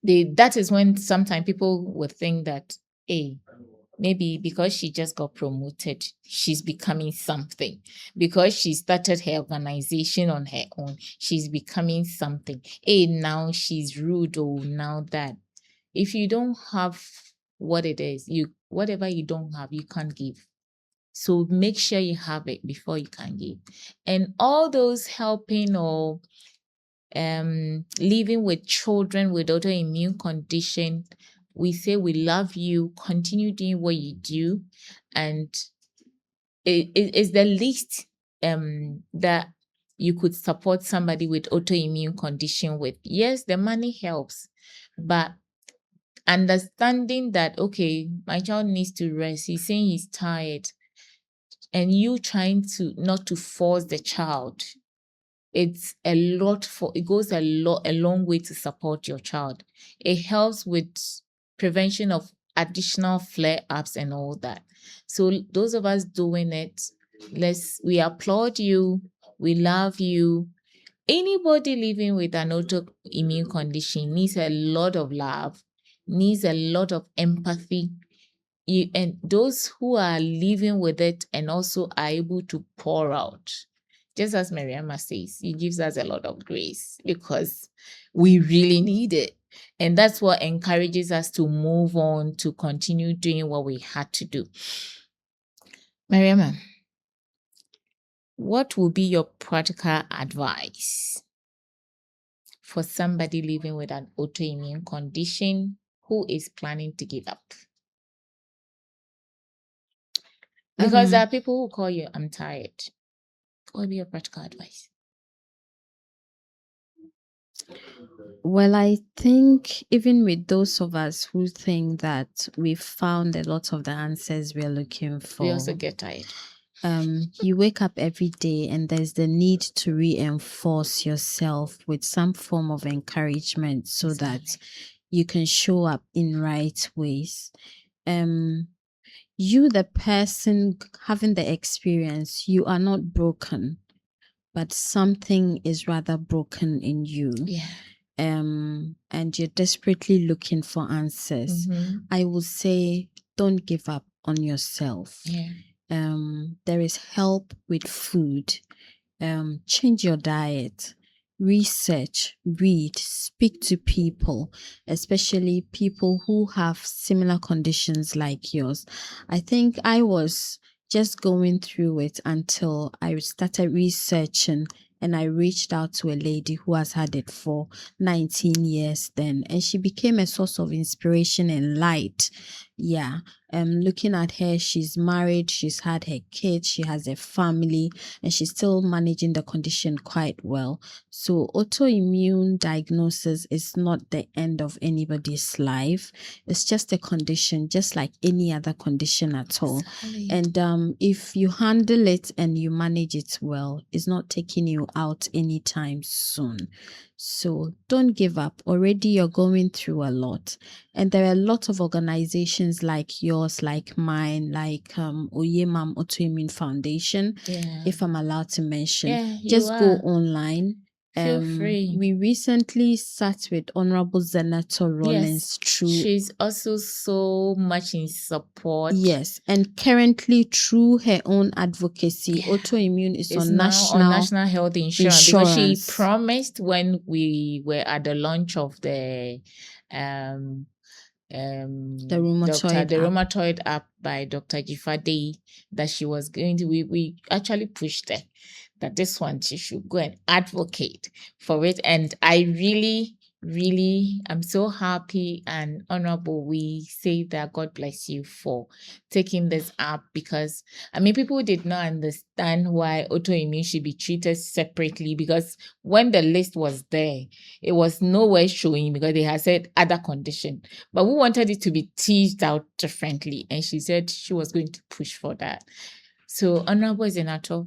[SPEAKER 2] that is when sometimes people would think that, hey, maybe because she just got promoted, she's becoming something. Because she started her organization on her own, she's becoming something. Hey, now she's rude, or now that. If you don't have what it is, whatever you don't have, you can't give. So make sure you have it before you can give. And all those helping or living with children with autoimmune condition, we say we love you, continue doing what you do, and it is the least that you could support somebody with autoimmune condition with. Yes, the money helps, but understanding that, okay, my child needs to rest. He's saying he's tired. And you trying to not to force the child. It goes a long way to support your child. It helps with prevention of additional flare-ups and all that. So those of us doing it, we applaud you, we love you. Anybody living with an autoimmune condition needs a lot of love, needs a lot of empathy. And those who are living with it and also are able to pour out. Just as Mariama says, he gives us a lot of grace because we really need it. And that's what encourages us to move on, to continue doing what we had to do. Mariama, what would be your practical advice for somebody living with an autoimmune condition who is planning to give up? Because there are people who call you, I'm tired. What would be your practical advice?
[SPEAKER 1] Well, I think even with those of us who think that we've found a lot of the answers we're looking for,
[SPEAKER 2] We also get tired.
[SPEAKER 1] You wake up every day and there's the need to reinforce yourself with some form of encouragement so that you can show up in right ways. You, the person having the experience, you are not broken, but something is rather broken in you.
[SPEAKER 2] Yeah.
[SPEAKER 1] And you're desperately looking for answers. I would say don't give up on yourself.
[SPEAKER 2] Yeah.
[SPEAKER 1] There is help with food. Change your diet, research, read, speak to people, especially people who have similar conditions like yours. I think I was just going through it until I started researching, and I reached out to a lady who has had it for 19 years then, and she became a source of inspiration and light. Yeah. Looking at her, she's married, she's had her kids, she has a family, and she's still managing the condition quite well. So autoimmune diagnosis is not the end of anybody's life. It's just a condition, just like any other condition at all.
[SPEAKER 2] Exactly.
[SPEAKER 1] And if you handle it and you manage it well, it's not taking you out anytime soon. So don't give up. Already you're going through a lot. And there are a lot of organizations like yours, like mine, like Oyemam Autoimmune Foundation,
[SPEAKER 2] Yeah.
[SPEAKER 1] if I'm allowed to mention.
[SPEAKER 2] Yeah,
[SPEAKER 1] Just
[SPEAKER 2] you
[SPEAKER 1] go
[SPEAKER 2] are.
[SPEAKER 1] online.
[SPEAKER 2] Feel free.
[SPEAKER 1] We recently sat with Honorable Senator Rollins through.
[SPEAKER 2] She's also so much in support.
[SPEAKER 1] Yes, and currently through her own advocacy,
[SPEAKER 2] Yeah.
[SPEAKER 1] Autoimmune is
[SPEAKER 2] It's
[SPEAKER 1] on
[SPEAKER 2] now
[SPEAKER 1] national
[SPEAKER 2] on national health insurance because she promised when we were at the launch of the rheumatoid app by Dr. Jifade that she was going to, we actually pushed her that this one she should go and advocate for it. And I really I'm so happy and honorable. We say that God bless you for taking this up, because I mean people did not understand why autoimmune should be treated separately, because when the list was there, it was nowhere showing because they had said other condition, but we wanted it to be teased out differently, and she said she was going to push for that. So honorable Senator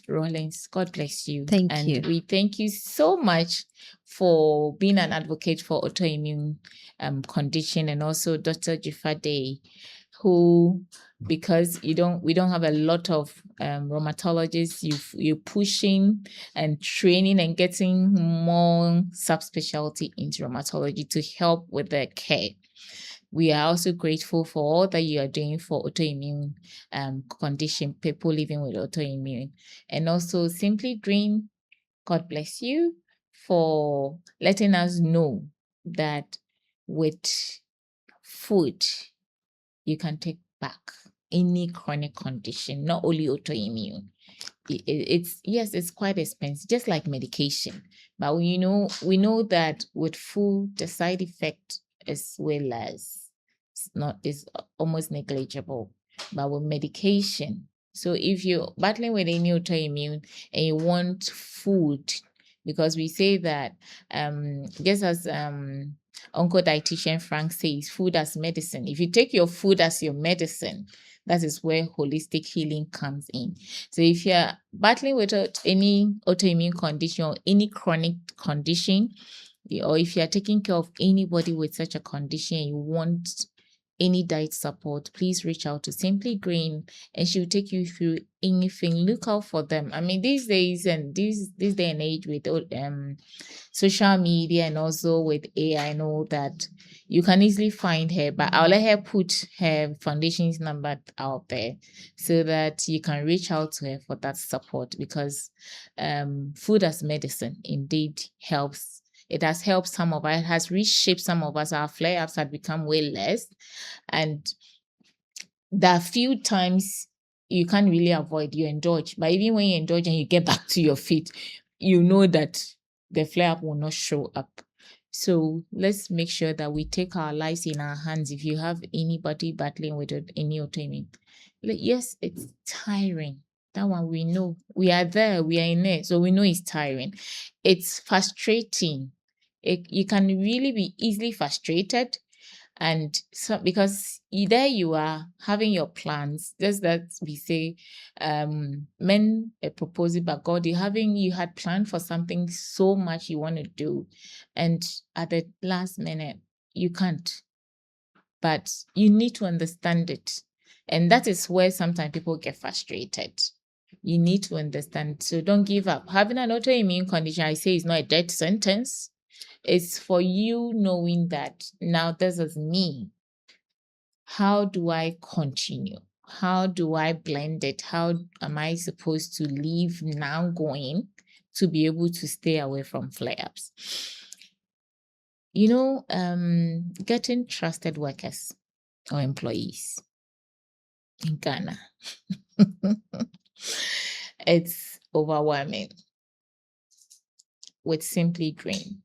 [SPEAKER 2] Rollins, God bless you.
[SPEAKER 1] Thank you.
[SPEAKER 2] And we thank you so much for being an advocate for autoimmune condition, and also Dr. Jifade, who, because we don't have a lot of rheumatologists, you're pushing and training and getting more subspecialty into rheumatology to help with the care. We are also grateful for all that you are doing for autoimmune condition, people living with autoimmune. And also Simply Green, God bless you for letting us know that with food, you can take back any chronic condition, not only autoimmune. It's quite expensive, just like medication. But we know that with food, the side effect as well as is almost negligible. But with medication, so if you're battling with any autoimmune and you want food, because we say that just as Oncodietitian Frank says, food as medicine. If you take your food as your medicine, that is where holistic healing comes in. So if you're battling with any autoimmune condition or any chronic condition, or if you're taking care of anybody with such a condition, you want any diet support, please reach out to Simply Green and she'll take you through anything. Look out for them. I mean, these days and this day and age with social media and also with AI and all that, you can easily find her, but I'll let her put her foundation's number out there so that you can reach out to her for that support, because food as medicine indeed helps. It has helped some of us, it has reshaped some of us. Our flare-ups had become way less. And there are few times you can't really avoid, you indulge. But even when you indulge and you get back to your feet, you know that the flare-up will not show up. So let's make sure that we take our lives in our hands. If you have anybody battling with any autoimmune, yes, it's tiring. That one we know. We are there, we are in it, so we know it's tiring. It's frustrating. You can really be easily frustrated. And so, because there you are having your plans, just that we say, men propose it, but God, you had planned for something so much you want to do, and at the last minute you can't. But you need to understand it, and that is where sometimes people get frustrated. You need to understand, so don't give up. Having an autoimmune condition, I say, is not a death sentence. It's for you knowing that now this is me. How do I continue? How do I blend it? How am I supposed to live now going to be able to stay away from flare-ups? Getting trusted workers or employees in Ghana, it's overwhelming. With Simply Green,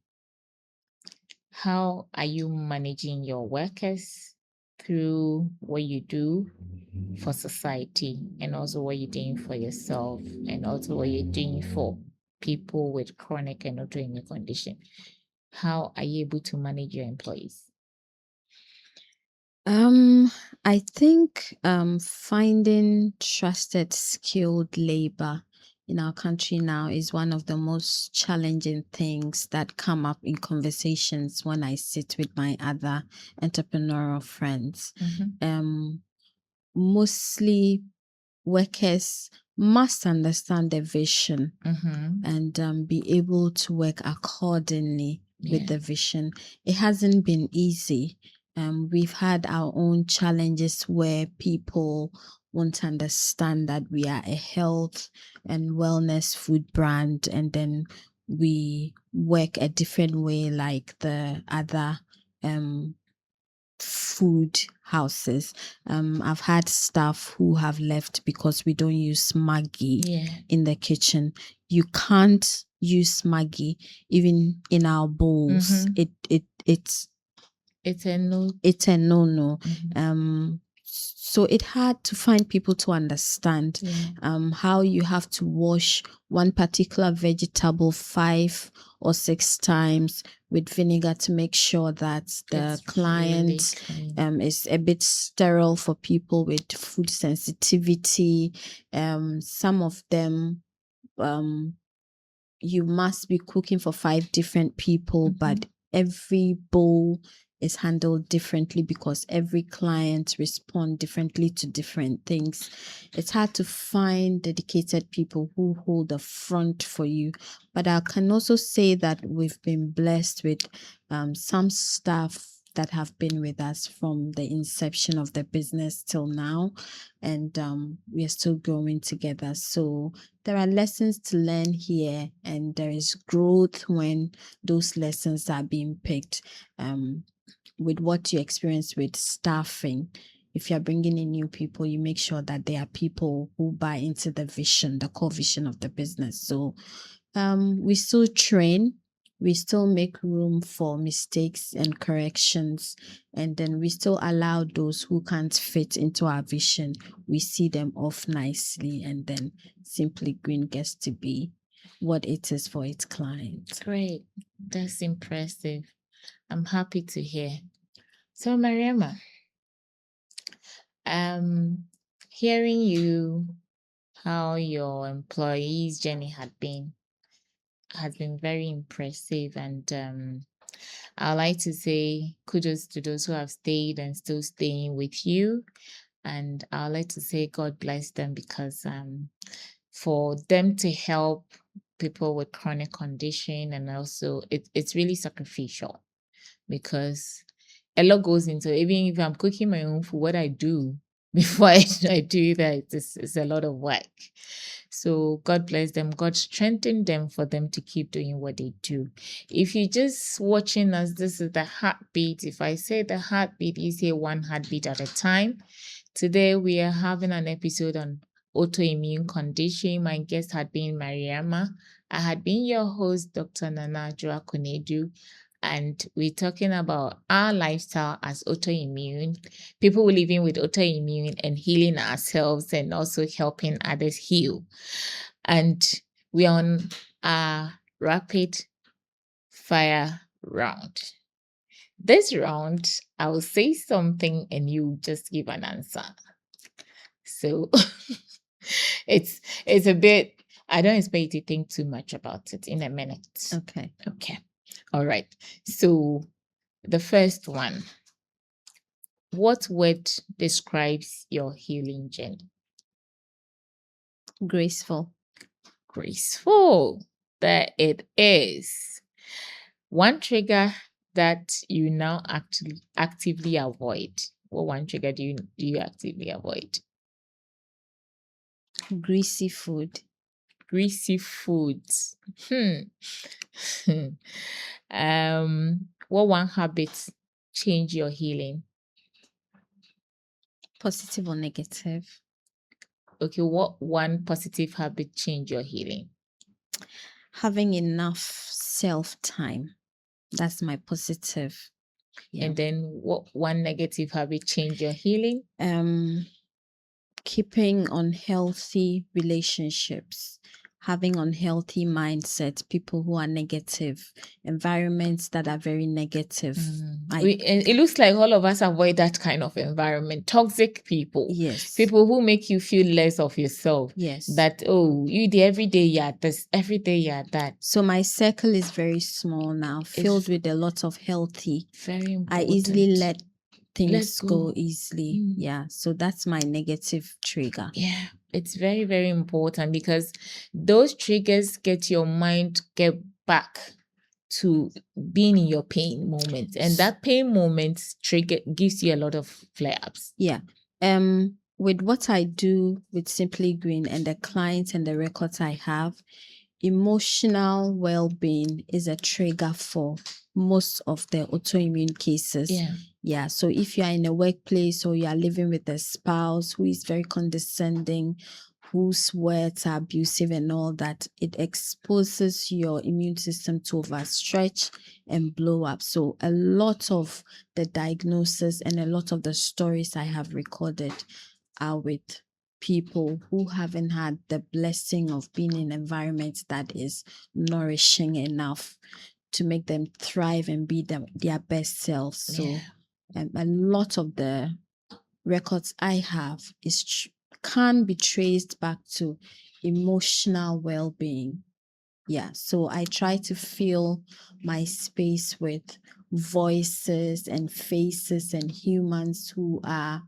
[SPEAKER 2] how are you managing your workers through what you do for society, and also what you're doing for yourself, and also what you're doing for people with chronic and autoimmune condition? How are you able to manage your employees?
[SPEAKER 1] I think finding trusted, skilled labor in our country now is one of the most challenging things that come up in conversations when I sit with my other entrepreneurial friends. Mostly workers must understand the vision and be able to work accordingly with the vision. It hasn't been easy. We've had our own challenges where people won't understand that we are a health and wellness food brand, and then we work a different way like the other food houses. I've had staff who have left because we don't use Maggi in the kitchen. You can't use Maggi even in our bowls.
[SPEAKER 2] It's a no.
[SPEAKER 1] It's a no. So it had to find people to understand how you have to wash one particular vegetable 5 or 6 times with vinegar to make sure that the client really is a bit sterile for people with food sensitivity. Some of them you must be cooking for 5 different people, but every bowl is handled differently because every client responds differently to different things. It's hard to find dedicated people who hold the front for you. But I can also say that we've been blessed with some staff that have been with us from the inception of the business till now, and we are still growing together. So there are lessons to learn here, and there is growth when those lessons are being picked. With what you experience with staffing, if you're bringing in new people, you make sure that they are people who buy into the vision, the core vision of the business. So we still train, we still make room for mistakes and corrections, and then we still allow those who can't fit into our vision, we see them off nicely, and then Simply Green gets to be what it is for its clients.
[SPEAKER 2] Great. That's impressive. I'm happy to hear. So, Mariama, hearing you how your employee's journey has been very impressive, and I'd like to say kudos to those who have stayed and still staying with you. And I'd like to say God bless them, because for them to help people with chronic condition, and also it's really sacrificial, because a lot goes into, even if I'm cooking my own food, what I do before I do that is a lot of work. So God bless them. God strengthen them for them to keep doing what they do. If you're just watching us, this is the heartbeat. If I say the heartbeat, you say one heartbeat at a time. Today we are having an episode on autoimmune condition. My guest had been Mariama. I had been your host, Dr. Nana Joa Konedu, and we're talking about our lifestyle as autoimmune, people living with autoimmune, and healing ourselves and also helping others heal. And we're on a rapid fire round. This round, I will say something and you just give an answer. So it's a bit, I don't expect you to think too much about it in a minute.
[SPEAKER 1] Okay.
[SPEAKER 2] All right. So the first one, what word describes your healing journey?
[SPEAKER 1] Graceful.
[SPEAKER 2] Graceful. There it is. One trigger that you now actively avoid. What one trigger do you actively avoid?
[SPEAKER 1] Greasy food.
[SPEAKER 2] Greasy foods. What one habit change your healing?
[SPEAKER 1] Positive or negative?
[SPEAKER 2] Okay, what one positive habit change your healing?
[SPEAKER 1] Having enough self-time. That's my positive. Yeah.
[SPEAKER 2] And then what one negative habit change your healing?
[SPEAKER 1] Keeping unhealthy relationships, having unhealthy mindset, people who are negative, environments that are very negative.
[SPEAKER 2] It looks like all of us avoid that kind of environment. Toxic people.
[SPEAKER 1] Yes.
[SPEAKER 2] People who make you feel less of yourself.
[SPEAKER 1] Yes.
[SPEAKER 2] That, oh, you do every day you're this, every day you're that.
[SPEAKER 1] So my circle is very small now, filled with a lot of healthy.
[SPEAKER 2] Very important.
[SPEAKER 1] I easily let things go easily. Yeah. So that's my negative trigger.
[SPEAKER 2] Yeah. It's very, very important, because those triggers get your mind get back to being in your pain moment, and that pain moment trigger gives you a lot of flare-ups.
[SPEAKER 1] Yeah. With what I do with Simply Green and the clients and the records I have, emotional well-being is a trigger for most of the autoimmune cases. Yeah. So if you are in a workplace or you are living with a spouse who is very condescending, whose words are abusive and all that, it exposes your immune system to overstretch and blow up. So a lot of the diagnosis and a lot of the stories I have recorded are with people who haven't had the blessing of being in an environment that is nourishing enough to make them thrive and be their best selves. So a lot of the records I have can be traced back to emotional well-being. Yeah, so I try to fill my space with voices and faces and humans who are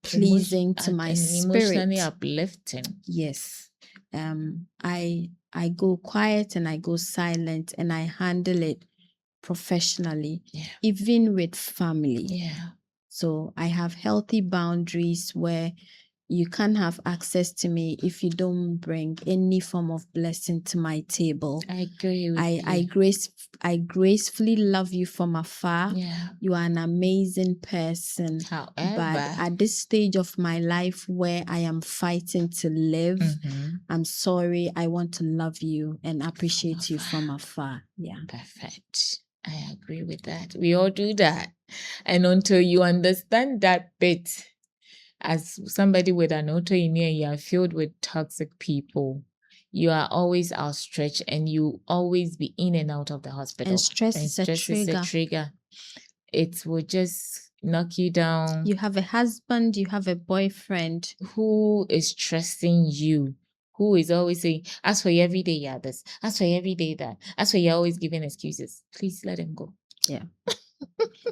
[SPEAKER 1] pleasing to my spirit.
[SPEAKER 2] Emotionally uplifting.
[SPEAKER 1] Yes. I go quiet and I go silent and I handle it professionally, even with family.
[SPEAKER 2] Yeah.
[SPEAKER 1] So I have healthy boundaries where you can't have access to me if you don't bring any form of blessing to my table.
[SPEAKER 2] I agree with you.
[SPEAKER 1] I gracefully love you from afar.
[SPEAKER 2] Yeah.
[SPEAKER 1] You are an amazing person.
[SPEAKER 2] However,
[SPEAKER 1] but at this stage of my life where I am fighting to live, I'm sorry. I want to love you and appreciate you from afar. Yeah.
[SPEAKER 2] Perfect. I agree with that. We all do that. And until you understand that bit, as somebody with an autoimmune, you are filled with toxic people, you are always outstretched and you always be in and out of the hospital.
[SPEAKER 1] And stress is a trigger.
[SPEAKER 2] It will just knock you down.
[SPEAKER 1] You have a husband, you have a boyfriend
[SPEAKER 2] who is trusting you, who is always saying, as for you every day, yeah, this, as for you every day, that, as for you always giving excuses. Please let him go.
[SPEAKER 1] Yeah.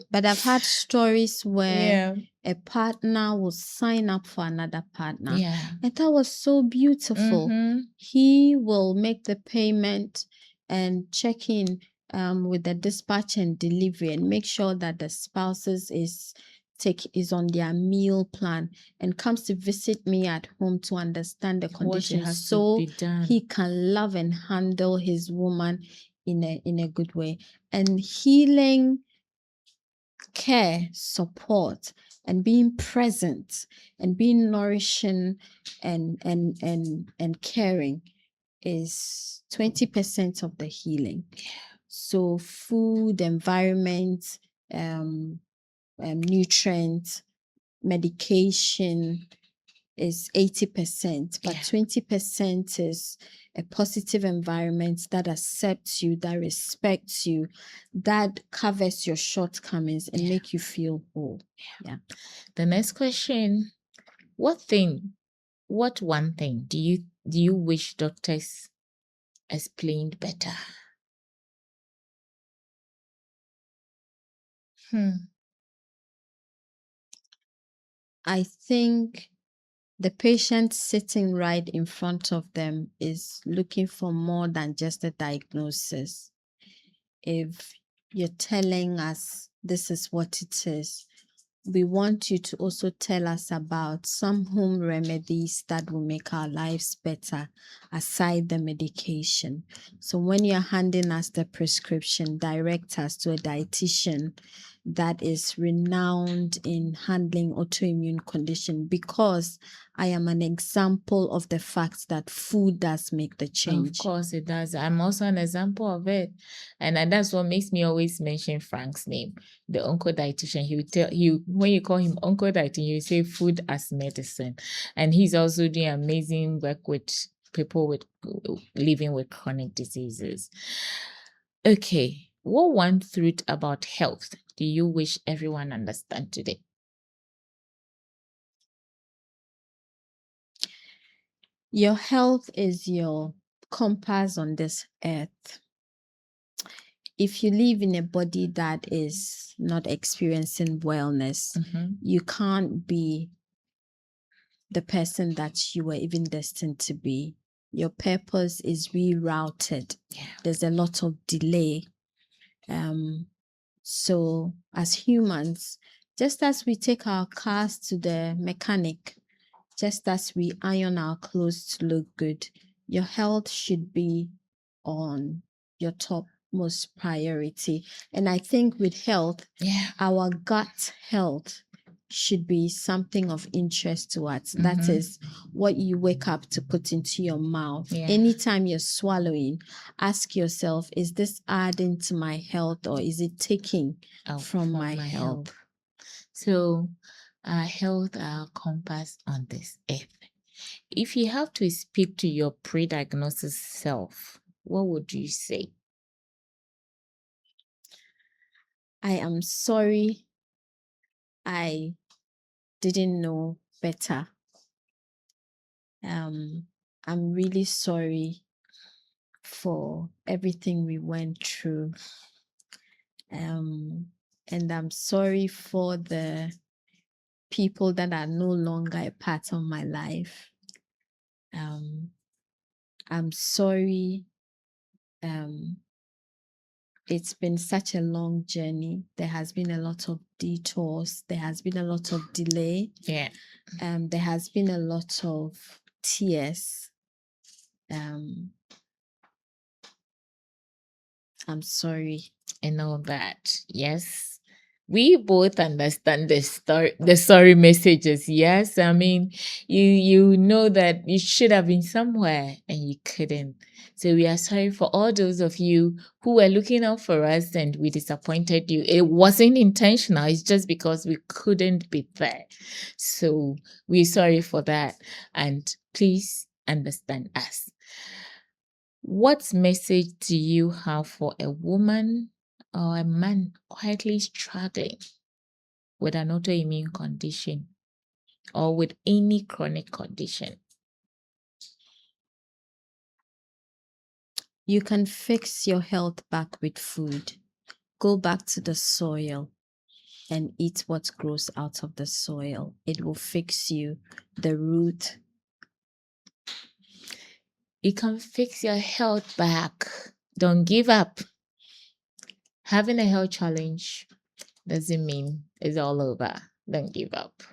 [SPEAKER 1] But I've had stories where a partner will sign up for another partner.
[SPEAKER 2] Yeah.
[SPEAKER 1] And that was so beautiful.
[SPEAKER 2] Mhm.
[SPEAKER 1] He will make the payment and check in with the dispatch and delivery and make sure that the spouses is on their meal plan and comes to visit me at home to understand the
[SPEAKER 2] What
[SPEAKER 1] conditions
[SPEAKER 2] has to
[SPEAKER 1] so
[SPEAKER 2] be done.
[SPEAKER 1] he can love and handle his woman in a good way. And healing, care, support, and being present and being nourishing and caring is 20% of the healing. So food, environment, nutrients, medication is 80%, but
[SPEAKER 2] Yeah.
[SPEAKER 1] 20% is a positive environment that accepts you, that respects you, that covers your shortcomings and make you feel whole. Yeah.
[SPEAKER 2] The next question, what one thing do you wish doctors explained better?
[SPEAKER 1] I think the patient sitting right in front of them is looking for more than just a diagnosis. If you're telling us this is what it is, we want you to also tell us about some home remedies that will make our lives better aside the medication. So when you're handing us the prescription, direct us to a dietitian that is renowned in handling autoimmune condition, because I am an example of the fact that food does make the change.
[SPEAKER 2] Of course it does. I'm also an example of it. And that's what makes me always mention Frank's name, the onco dietitian. He will tell you, when you call him onco dietitian, you say food as medicine. And he's also doing amazing work with people living with chronic diseases. Okay, what one truth about health do you wish everyone understand today?
[SPEAKER 1] Your health is your compass on this earth. If you live in a body that is not experiencing wellness, you can't be the person that you were even destined to be. Your purpose is rerouted. There's a lot of delay. So as humans, just as we take our cars to the mechanic, just as we iron our clothes to look good, your health should be on your topmost priority. And I think with health, our gut health should be something of interest to us. That is what you wake up to put into your mouth. Anytime you're swallowing, ask yourself, is this adding to my health or is it taking from my health?
[SPEAKER 2] So our health, our compass on this earth. If you have to speak to your pre-diagnosis self, what would you say?
[SPEAKER 1] I am sorry I didn't know better. I'm really sorry for everything we went through. And I'm sorry for the people that are no longer a part of my life. I'm sorry. It's been such a long journey. There has been a lot of detours. There has been a lot of delay. There has been a lot of tears. I'm sorry.
[SPEAKER 2] And all that. Yes. We both understand the sorry messages. Yes. I mean, you know that you should have been somewhere and you couldn't. So we are sorry for all those of you who were looking out for us and we disappointed you. It wasn't intentional. It's just because we couldn't be there. So we're sorry for that. And please understand us. What message do you have for a woman or a man quietly struggling with an autoimmune condition or with any chronic condition?
[SPEAKER 1] You can fix your health back with food. Go back to the soil and eat what grows out of the soil. It will fix you, the root.
[SPEAKER 2] You can fix your health back. Don't give up. Having a health challenge doesn't mean it's all over. Don't give up.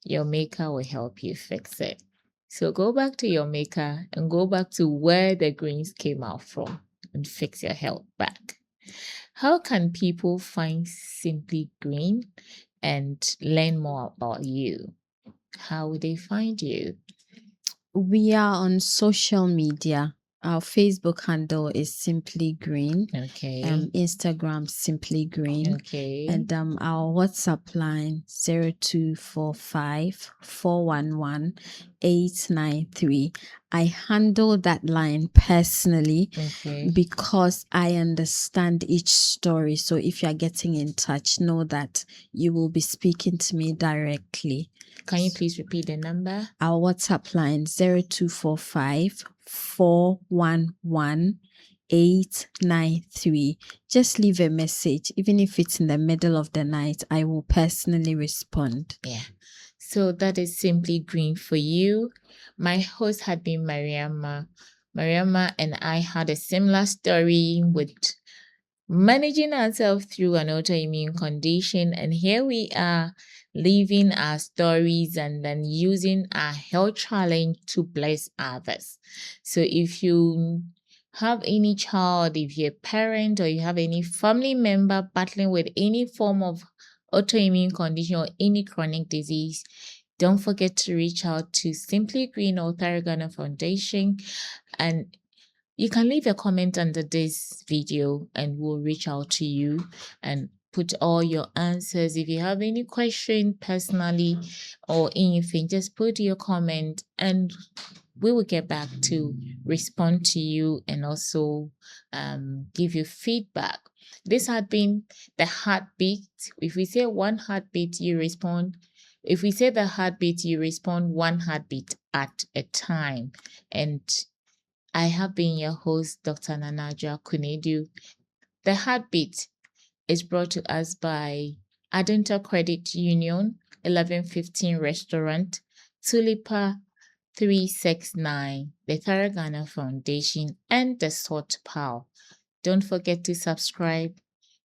[SPEAKER 2] Your maker will help you fix it. So go back to your maker and go back to where the greens came out from and fix your health back. How can people find Simply Green and learn more about you? How will they find you?
[SPEAKER 1] We are on social media. Our Facebook handle is Simply Green.
[SPEAKER 2] Okay.
[SPEAKER 1] Instagram Simply Green.
[SPEAKER 2] Okay.
[SPEAKER 1] And our WhatsApp line 0245 411 893. I handle that line personally
[SPEAKER 2] Okay.
[SPEAKER 1] because I understand each story. So if you are getting in touch, know that you will be speaking to me directly.
[SPEAKER 2] Can you please repeat the number?
[SPEAKER 1] Our WhatsApp line 0245 411 893. Just leave a message. Even if it's in the middle of the night, I will personally respond.
[SPEAKER 2] Yeah. So that is Simply Green for you. My host had been Mariama. Mariama and I had a similar story with managing ourselves through an autoimmune condition. And here we are living our stories and then using our health challenge to bless others. So if you have any child, if you're a parent or you have any family member battling with any form of autoimmune condition or any chronic disease, don't forget to reach out to Simply Green or Tarragona Foundation, and you can leave a comment under this video and we'll reach out to you and put all your answers. If you have any question personally or anything, just put your comment and we will get back to respond to you and also give you feedback. This had been the heartbeat. If we say one heartbeat, you respond. If we say the heartbeat, you respond one heartbeat at a time. And I have been your host, Dr. Nanaja Kunedu. The Heartbeat is brought to us by Adenta Credit Union, 1115 Restaurant, Tulipa 369, the Tarragona Foundation, and the Salt Pal. Don't forget to subscribe,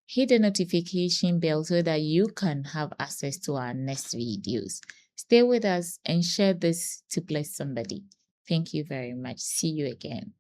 [SPEAKER 2] hit the notification bell so that you can have access to our next videos. Stay with us and share this to bless somebody. Thank you very much. See you again.